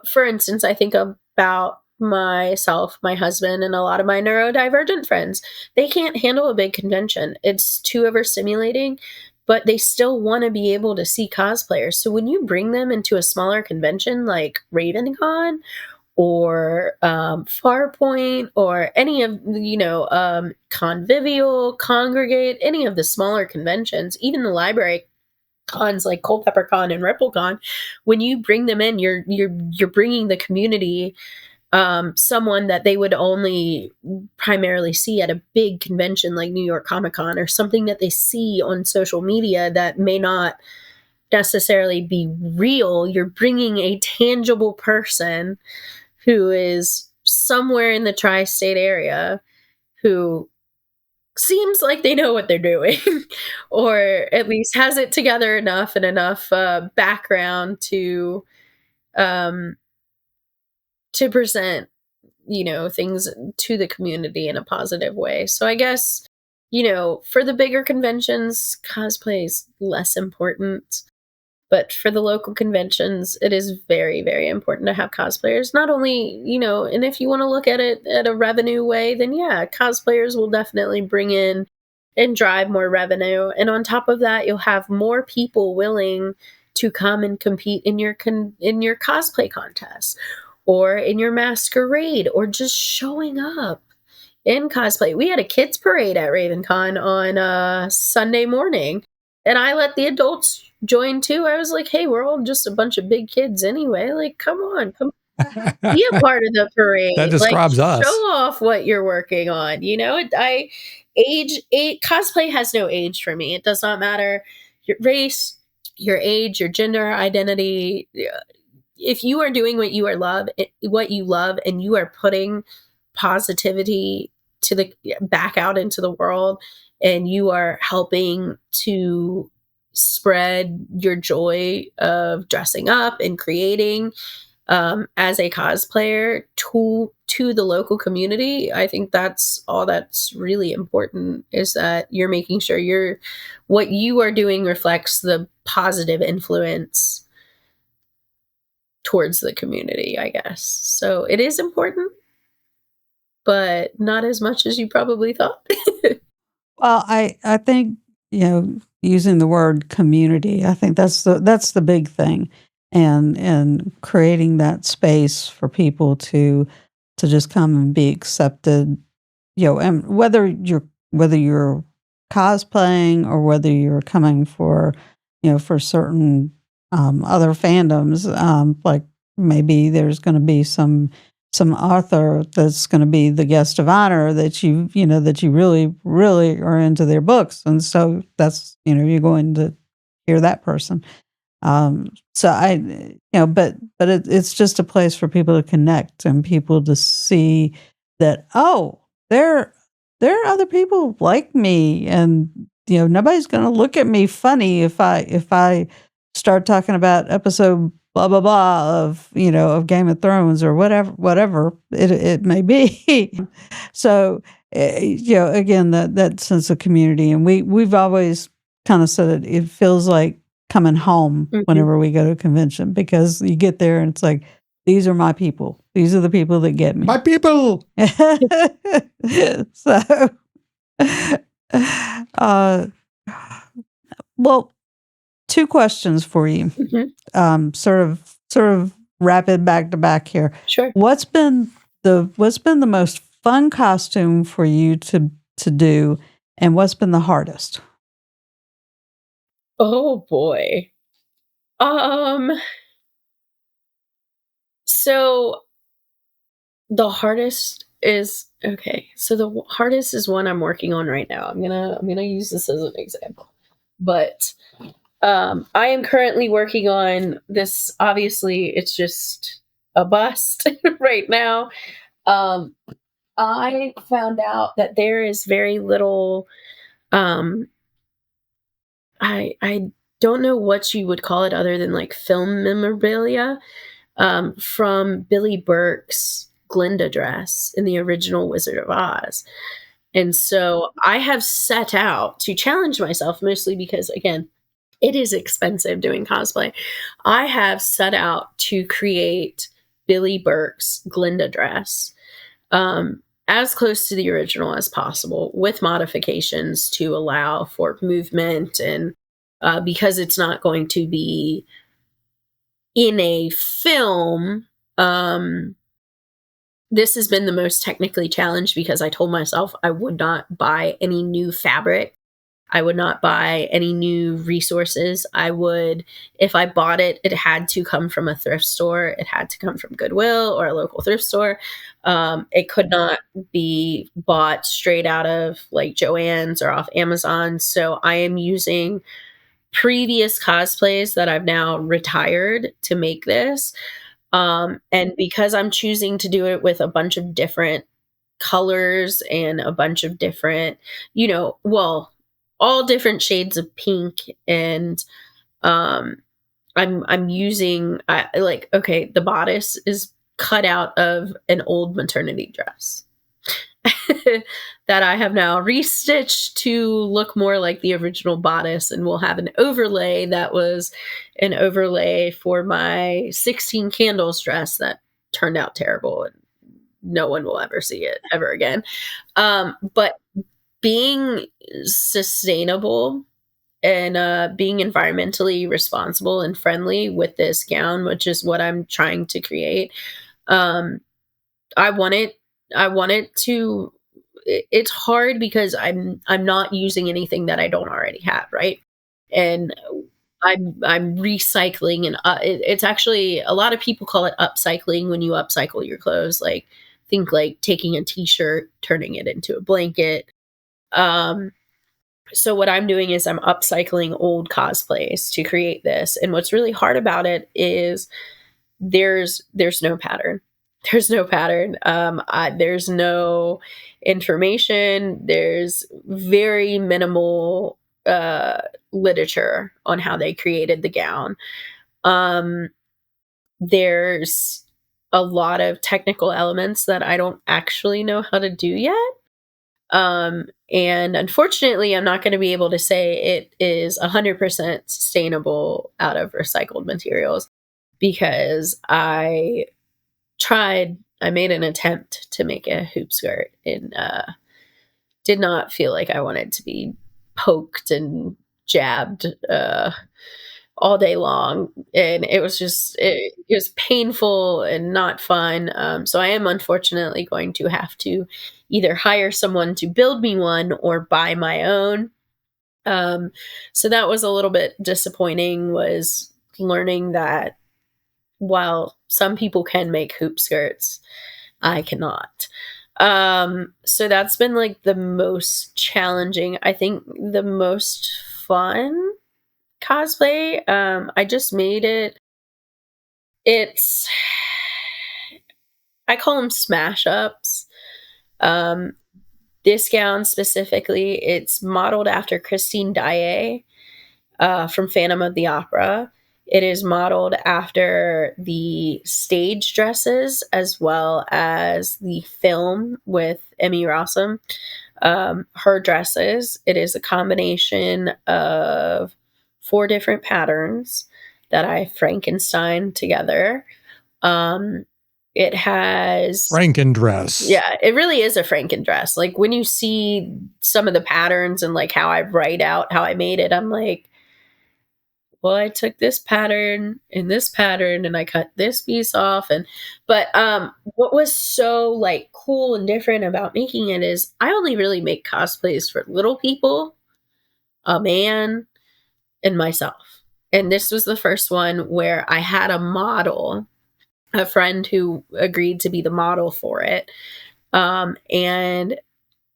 for instance, I think about myself, my husband, and a lot of my neurodivergent friends. They can't handle a big convention. It's too overstimulating, but they still want to be able to see cosplayers. So when you bring them into a smaller convention like RavenCon, or Farpoint, or any of, Convivial, Congregate, any of the smaller conventions, even the library cons like Culpeper Con and RippleCon, when you bring them in, you're bringing the community someone that they would only primarily see at a big convention like New York Comic Con, or something that they see on social media that may not necessarily be real. You're bringing a tangible person who is somewhere in the tri-state area who seems like they know what they're doing, or at least has it together enough and enough background um, to present, things to the community in a positive way. So I guess, for the bigger conventions, cosplay is less important. But for the local conventions, it is very, very important to have cosplayers. Not only, and if you want to look at it at a revenue way, then yeah, cosplayers will definitely bring in and drive more revenue. And on top of that, you'll have more people willing to come and compete in your cosplay contest, or in your masquerade, or just showing up in cosplay. We had a kids parade at RavenCon on Sunday morning, and I let the adults join too. I was like, hey, we're all just a bunch of big kids anyway. Like, come on, come be a part of the parade. That describes like, us. Show off what you're working on. Cosplay has no age for me. It does not matter your race, your age, your gender identity. If you are doing what you love, and you are putting positivity back out into the world, and you are helping to spread your joy of dressing up and creating as a cosplayer to the local community, I think that's all that's really important, is that you're making sure what you are doing reflects the positive influence towards the community, I guess. So it is important, but not as much as you probably thought. Well, I think, using the word community, I think that's the big thing, and creating that space for people to just come and be accepted, and whether you're cosplaying, or whether you're coming for, for certain other fandoms, like maybe there's going to be some author that's going to be the guest of honor that you really, really are into their books. And so that's, you're going to hear that person. So but it's just a place for people to connect, and people to see that, oh, there are other people like me, and, nobody's going to look at me funny if I start talking about episode blah blah blah of Game of Thrones, or whatever it may be. So again, that sense of community, and we've always kind of said it feels like coming home whenever we go to a convention, because you get there and it's like, these are my people. These are the people that get me. My people. So, well, two questions for you. Sort of rapid back to back here. Sure. What's been the most fun costume for you to do, and what's been the hardest? Oh boy. So the hardest is one I'm working on right now. I'm gonna use this as an example. But I am currently working on this. Obviously, it's just a bust right now. I found out that there is very little. I don't know what you would call it other than like film memorabilia from Billy Burke's Glinda dress in the original Wizard of Oz. And so I have set out to challenge myself, mostly because, again, it is expensive doing cosplay. I have set out to create Billy Burke's Glinda dress as close to the original as possible, with modifications to allow for movement, and because it's not going to be in a film, this has been the most technically challenged, because I told myself I would not buy any new fabric I would not buy any new resources. If I bought it, it had to come from a thrift store. It had to come from Goodwill or a local thrift store. It could not be bought straight out of like Joann's or off Amazon. So I am using previous cosplays that I've now retired to make this. And because I'm choosing to do it with a bunch of different colors and a bunch of different, well, all different shades of pink, and um I'm using like, okay, the bodice is cut out of an old maternity dress that I have now restitched to look more like the original bodice, and we'll have an overlay that was an overlay for my 16 candles dress that turned out terrible, and no one will ever see it ever again. But being sustainable and being environmentally responsible and friendly with this gown, which is what I'm trying to create. Um, I want it. I want it to. It's hard because I'm not using anything that I don't already have, right? And I'm recycling, and it's actually, a lot of people call it upcycling when you upcycle your clothes. Like, think like taking a t-shirt, turning it into a blanket. Um, so what I'm doing is I'm upcycling old cosplays to create this. And what's really hard about it is there's no pattern. There's no pattern. There's no information. There's very minimal literature on how they created the gown. There's a lot of technical elements that I don't actually know how to do yet. And unfortunately, I'm not going to be able to say it is 100% sustainable out of recycled materials, because I made an attempt to make a hoop skirt, and did not feel like I wanted to be poked and jabbed all day long. And it was it was painful and not fun. So I am unfortunately going to have to either hire someone to build me one or buy my own. So that was a little bit disappointing, was learning that while some people can make hoop skirts, I cannot. So that's been like the most challenging. I think the most fun cosplay. I just made it. It's I call them smash ups. Um, this gown specifically, it's modeled after Christine Daae from Phantom of the Opera. It is modeled after the stage dresses as well as the film with Emmy Rossum. Her dresses. It is a combination of 4 different patterns that I Frankenstein together. It has Frankendress. Yeah, it really is a Frankendress. Like, when you see some of the patterns and like how I write out how I made it, I'm like, well, I took this pattern and I cut this piece off. But what was so like cool and different about making it is I only really make cosplays for little people, a man, and myself. And this was the first one where I had a model, a friend who agreed to be the model for it. And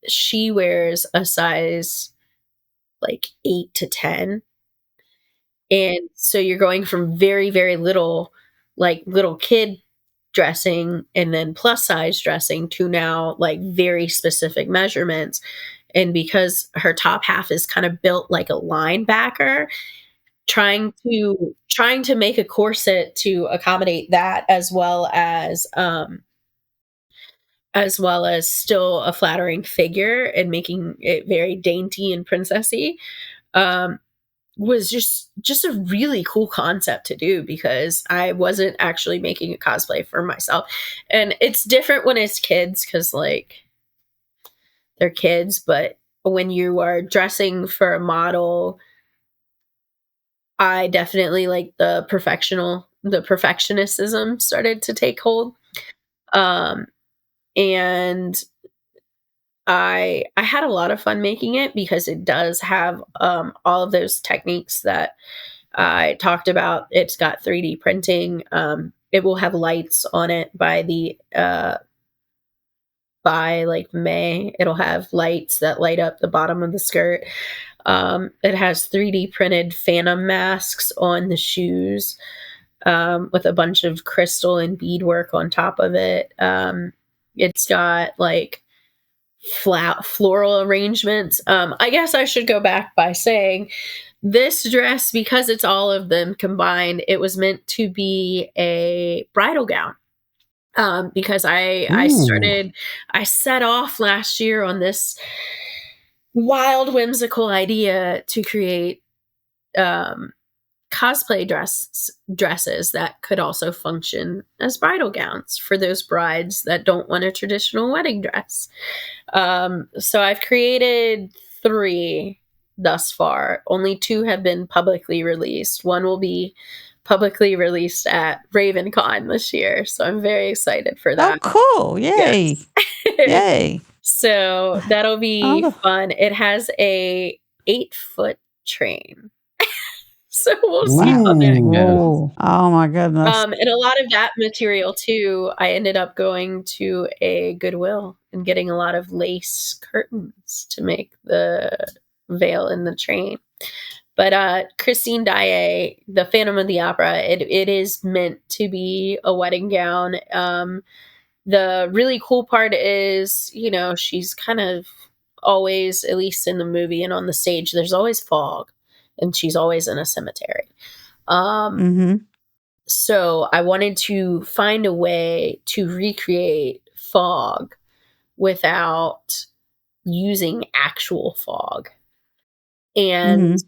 she wears a size like 8 to 10. And so you're going from very, very little, like little kid dressing and then plus size dressing to now like very specific measurements. And because her top half is kind of built like a linebacker, trying to make a corset to accommodate that, as well as still a flattering figure and making it very dainty and princessy, um, was just a really cool concept to do, because I wasn't actually making a cosplay for myself. And it's different when it's kids, because like they're kids, but when you are dressing for a model, I definitely like the perfectionism started to take hold. Um, and I had a lot of fun making it because it does have all of those techniques that I talked about. It's got 3D printing. It will have lights on it by like May. It'll have lights that light up the bottom of the skirt. It has 3D printed phantom masks on the shoes, with a bunch of crystal and beadwork on top of it. It's got like floral arrangements. I guess I should go back by saying this dress, because it's all of them combined, it was meant to be a bridal gown. Because Ooh. I set off last year on this wild, whimsical idea to create um, cosplay dresses that could also function as bridal gowns for those brides that don't want a traditional wedding dress. So I've created 3 thus far. Only 2 have been publicly released. One will be publicly released at RavenCon this year, so I'm very excited for Oh, that. cool. Yay. Yes. Yay. So that'll be Oh, fun. It has a 8-foot train. So we'll see wow. how that goes. Whoa. Oh, my goodness. And a lot of that material too, I ended up going to a Goodwill and getting a lot of lace curtains to make the veil in the train. But Christine Daae, the Phantom of the Opera, it is meant to be a wedding gown. The really cool part is, she's kind of always, at least in the movie and on the stage, there's always fog, and she's always in a cemetery. Mm-hmm. So I wanted to find a way to recreate fog without using actual fog. And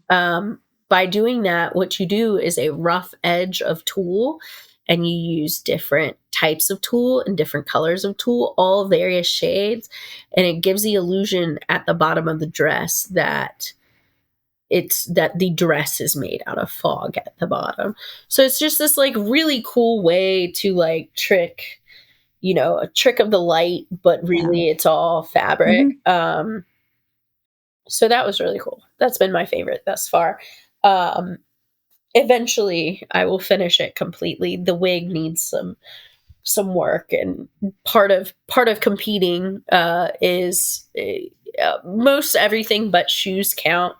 by doing that, what you do is a rough edge of tulle, and you use different types of tulle and different colors of tulle, all various shades. And it gives the illusion at the bottom of the dress that the dress is made out of fog at the bottom. So it's just this like really cool way to like trick, a trick of the light, but really it's all fabric. So that was really cool. That's been my favorite thus far. Eventually I will finish it completely. The wig needs some work, and part of competing is most everything but shoes count.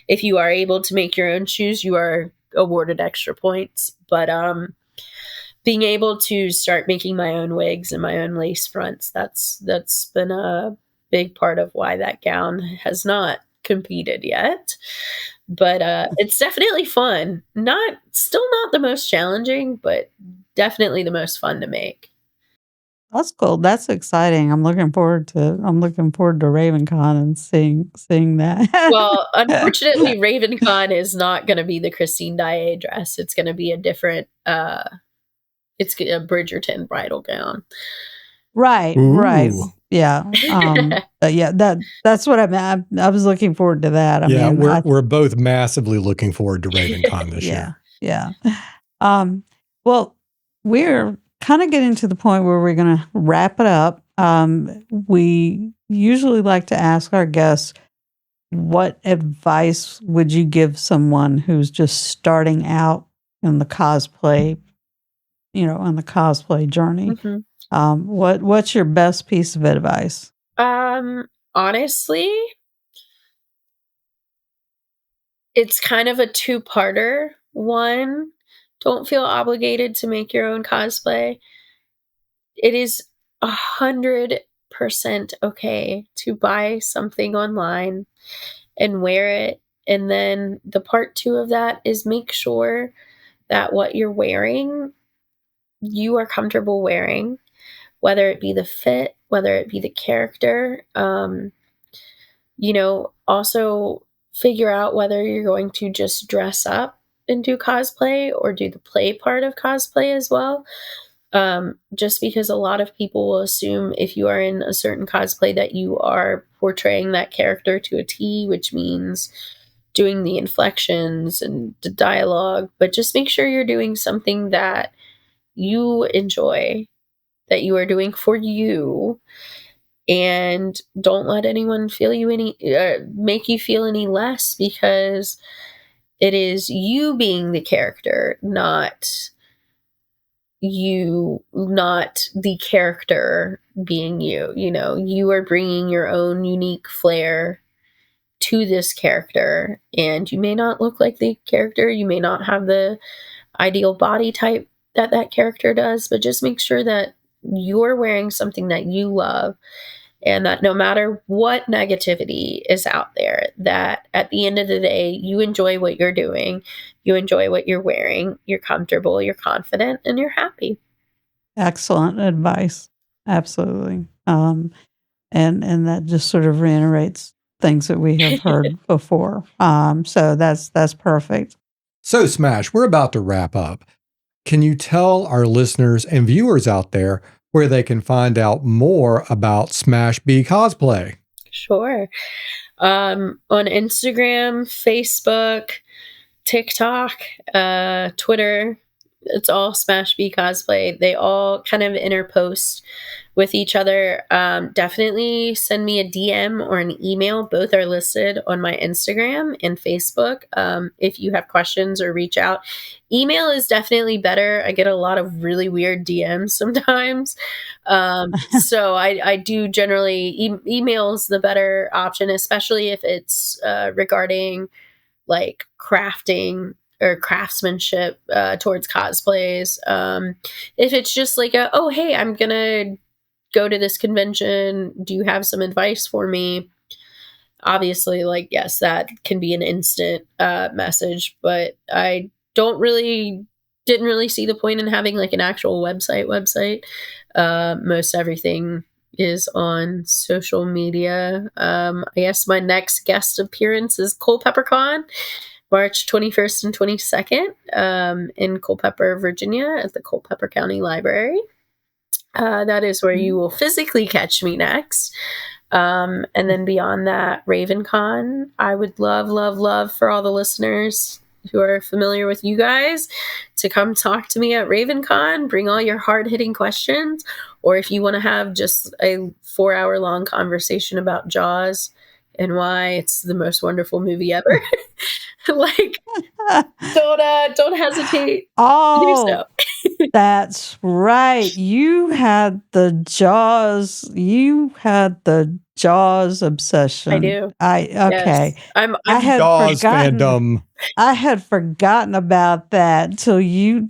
If you are able to make your own shoes, you are awarded extra points. But being able to start making my own wigs and my own lace fronts, that's been a big part of why that gown has not competed yet. But it's definitely fun. Still not the most challenging, but definitely the most fun to make. That's cool. That's exciting. I'm looking forward to RavenCon and seeing that. Well, unfortunately, RavenCon is not going to be the Christine Daae dress. It's going to be a different. It's a Bridgerton bridal gown. Right. Ooh. Yeah. But yeah, that's what I meant. I was looking forward to that. I mean, we're both massively looking forward to RavenCon this year. Yeah. Well, we're kind of getting to the point where we're going to wrap it up. We usually like to ask our guests, what advice would you give someone who's just starting out in the cosplay, on the cosplay journey? What's your best piece of advice? Honestly, it's kind of a 2-parter. One, don't feel obligated to make your own cosplay. It is 100% okay to buy something online and wear it. And then the part 2 of that is make sure that what you're wearing, you are comfortable wearing, whether it be the fit, whether it be the character. Also figure out whether you're going to just dress up and do cosplay or do the play part of cosplay as well. Just because a lot of people will assume if you are in a certain cosplay that you are portraying that character to a T, which means doing the inflections and the dialogue, but just make sure you're doing something that you enjoy, that you are doing for you, and don't let anyone feel you any make you feel any less, because it is you being the character, not the character being you. You know, you are bringing your own unique flair to this character, and you may not look like the character, you may not have the ideal body type that character does, but just make sure that you're wearing something that you love, and that no matter what negativity is out there, that at the end of the day, you enjoy what you're doing, you enjoy what you're wearing, you're comfortable, you're confident, and you're happy. Excellent advice. Absolutely. And that just sort of reiterates things that we have heard before. So that's perfect. So, Smash, we're about to wrap up. Can you tell our listeners and viewers out there where they can find out more about SmashB Cosplay? Sure. On Instagram, Facebook, TikTok, Twitter, it's all SmashB Cosplay. They all kind of interpost with each other. Definitely send me a DM or an email. Both are listed on my Instagram and Facebook. If you have questions or reach out, email is definitely better. I get a lot of really weird DMs sometimes. So I do generally, email is the better option, especially if it's regarding like crafting or craftsmanship towards cosplays. If it's just like oh, hey, I'm gonna go to this convention, do you have some advice for me? Obviously, like, yes, that can be an instant message, but I didn't really see the point in having like an actual website. Most everything is on social media. I guess my next guest appearance is CulpeperCon, March 21st and 22nd, in Culpeper, Virginia, at the Culpeper County Library. That is where you will physically catch me next. And then beyond that, RavenCon. I would love for all the listeners who are familiar with you guys to come talk to me at RavenCon. Bring all your hard-hitting questions. Or if you want to have just a 4-hour long conversation about Jaws and why it's the most wonderful movie ever, like, don't hesitate to do so. That's right. You had the Jaws obsession. I do. Okay. Yes. I'm I had Jaws forgotten. fandom. I had forgotten about that till you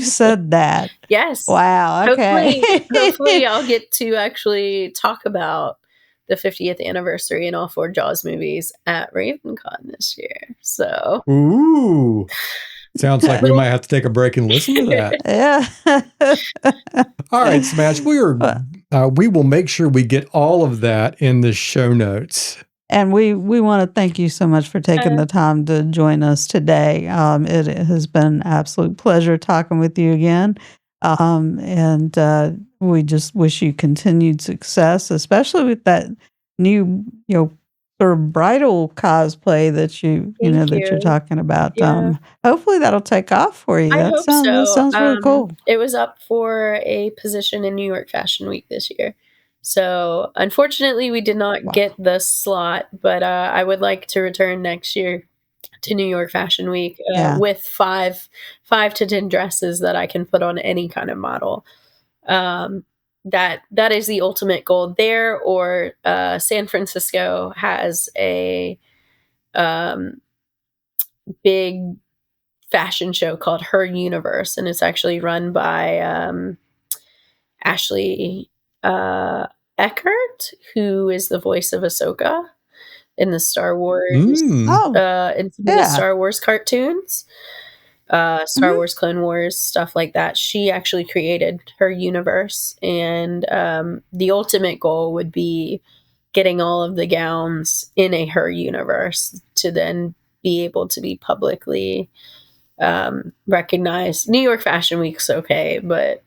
said that. yes. Wow. Okay. Hopefully I'll get to actually talk about the 50th anniversary and all 4 Jaws movies at RavenCon this year. So Ooh. Sounds like we might have to take a break and listen to that. Yeah. All right, Smash. We will make sure we get all of that in the show notes. And we want to thank you so much for taking the time to join us today. It has been an absolute pleasure talking with you again. And we just wish you continued success, especially with that new, sort of bridal cosplay that you're talking about. Yeah. Hopefully that'll take off for you. I That hope so. sounds really cool. It was up for a position in New York Fashion Week this year. So unfortunately, we did not get the slot, but I would like to return next year to New York Fashion Week with 5 to 10 dresses that I can put on any kind of model. That is the ultimate goal there. Or San Francisco has a big fashion show called Her Universe, and it's actually run by Ashley Eckert, who is the voice of Ahsoka in the Star Wars the Star Wars cartoons, Star Wars Clone Wars, stuff like that. She actually created Her Universe, and the ultimate goal would be getting all of the gowns in a Her Universe to then be able to be publicly recognized. New York Fashion Week's okay, but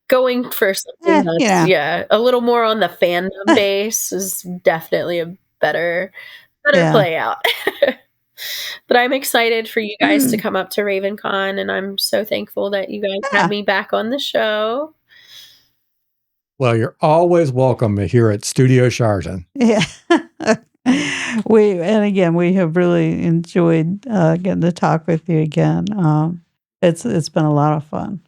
going for something that's a little more on the fandom base is definitely a better play out. But I'm excited for you guys to come up to RavenCon, and I'm so thankful that you guys had me back on the show. Well, you're always welcome here at Studio Chardon. Yeah. And again, we have really enjoyed getting to talk with you again. It's been a lot of fun.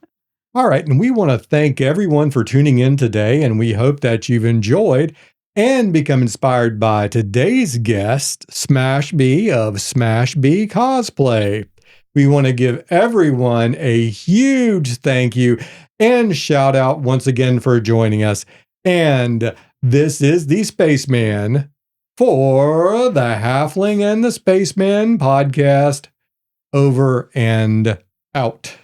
All right, and we want to thank everyone for tuning in today, and we hope that you've enjoyed and become inspired by today's guest, SmashB of SmashB Cosplay. We want to give everyone a huge thank you and shout out once again for joining us. And this is the Spaceman for the Halfling and the Spaceman podcast. Over and out.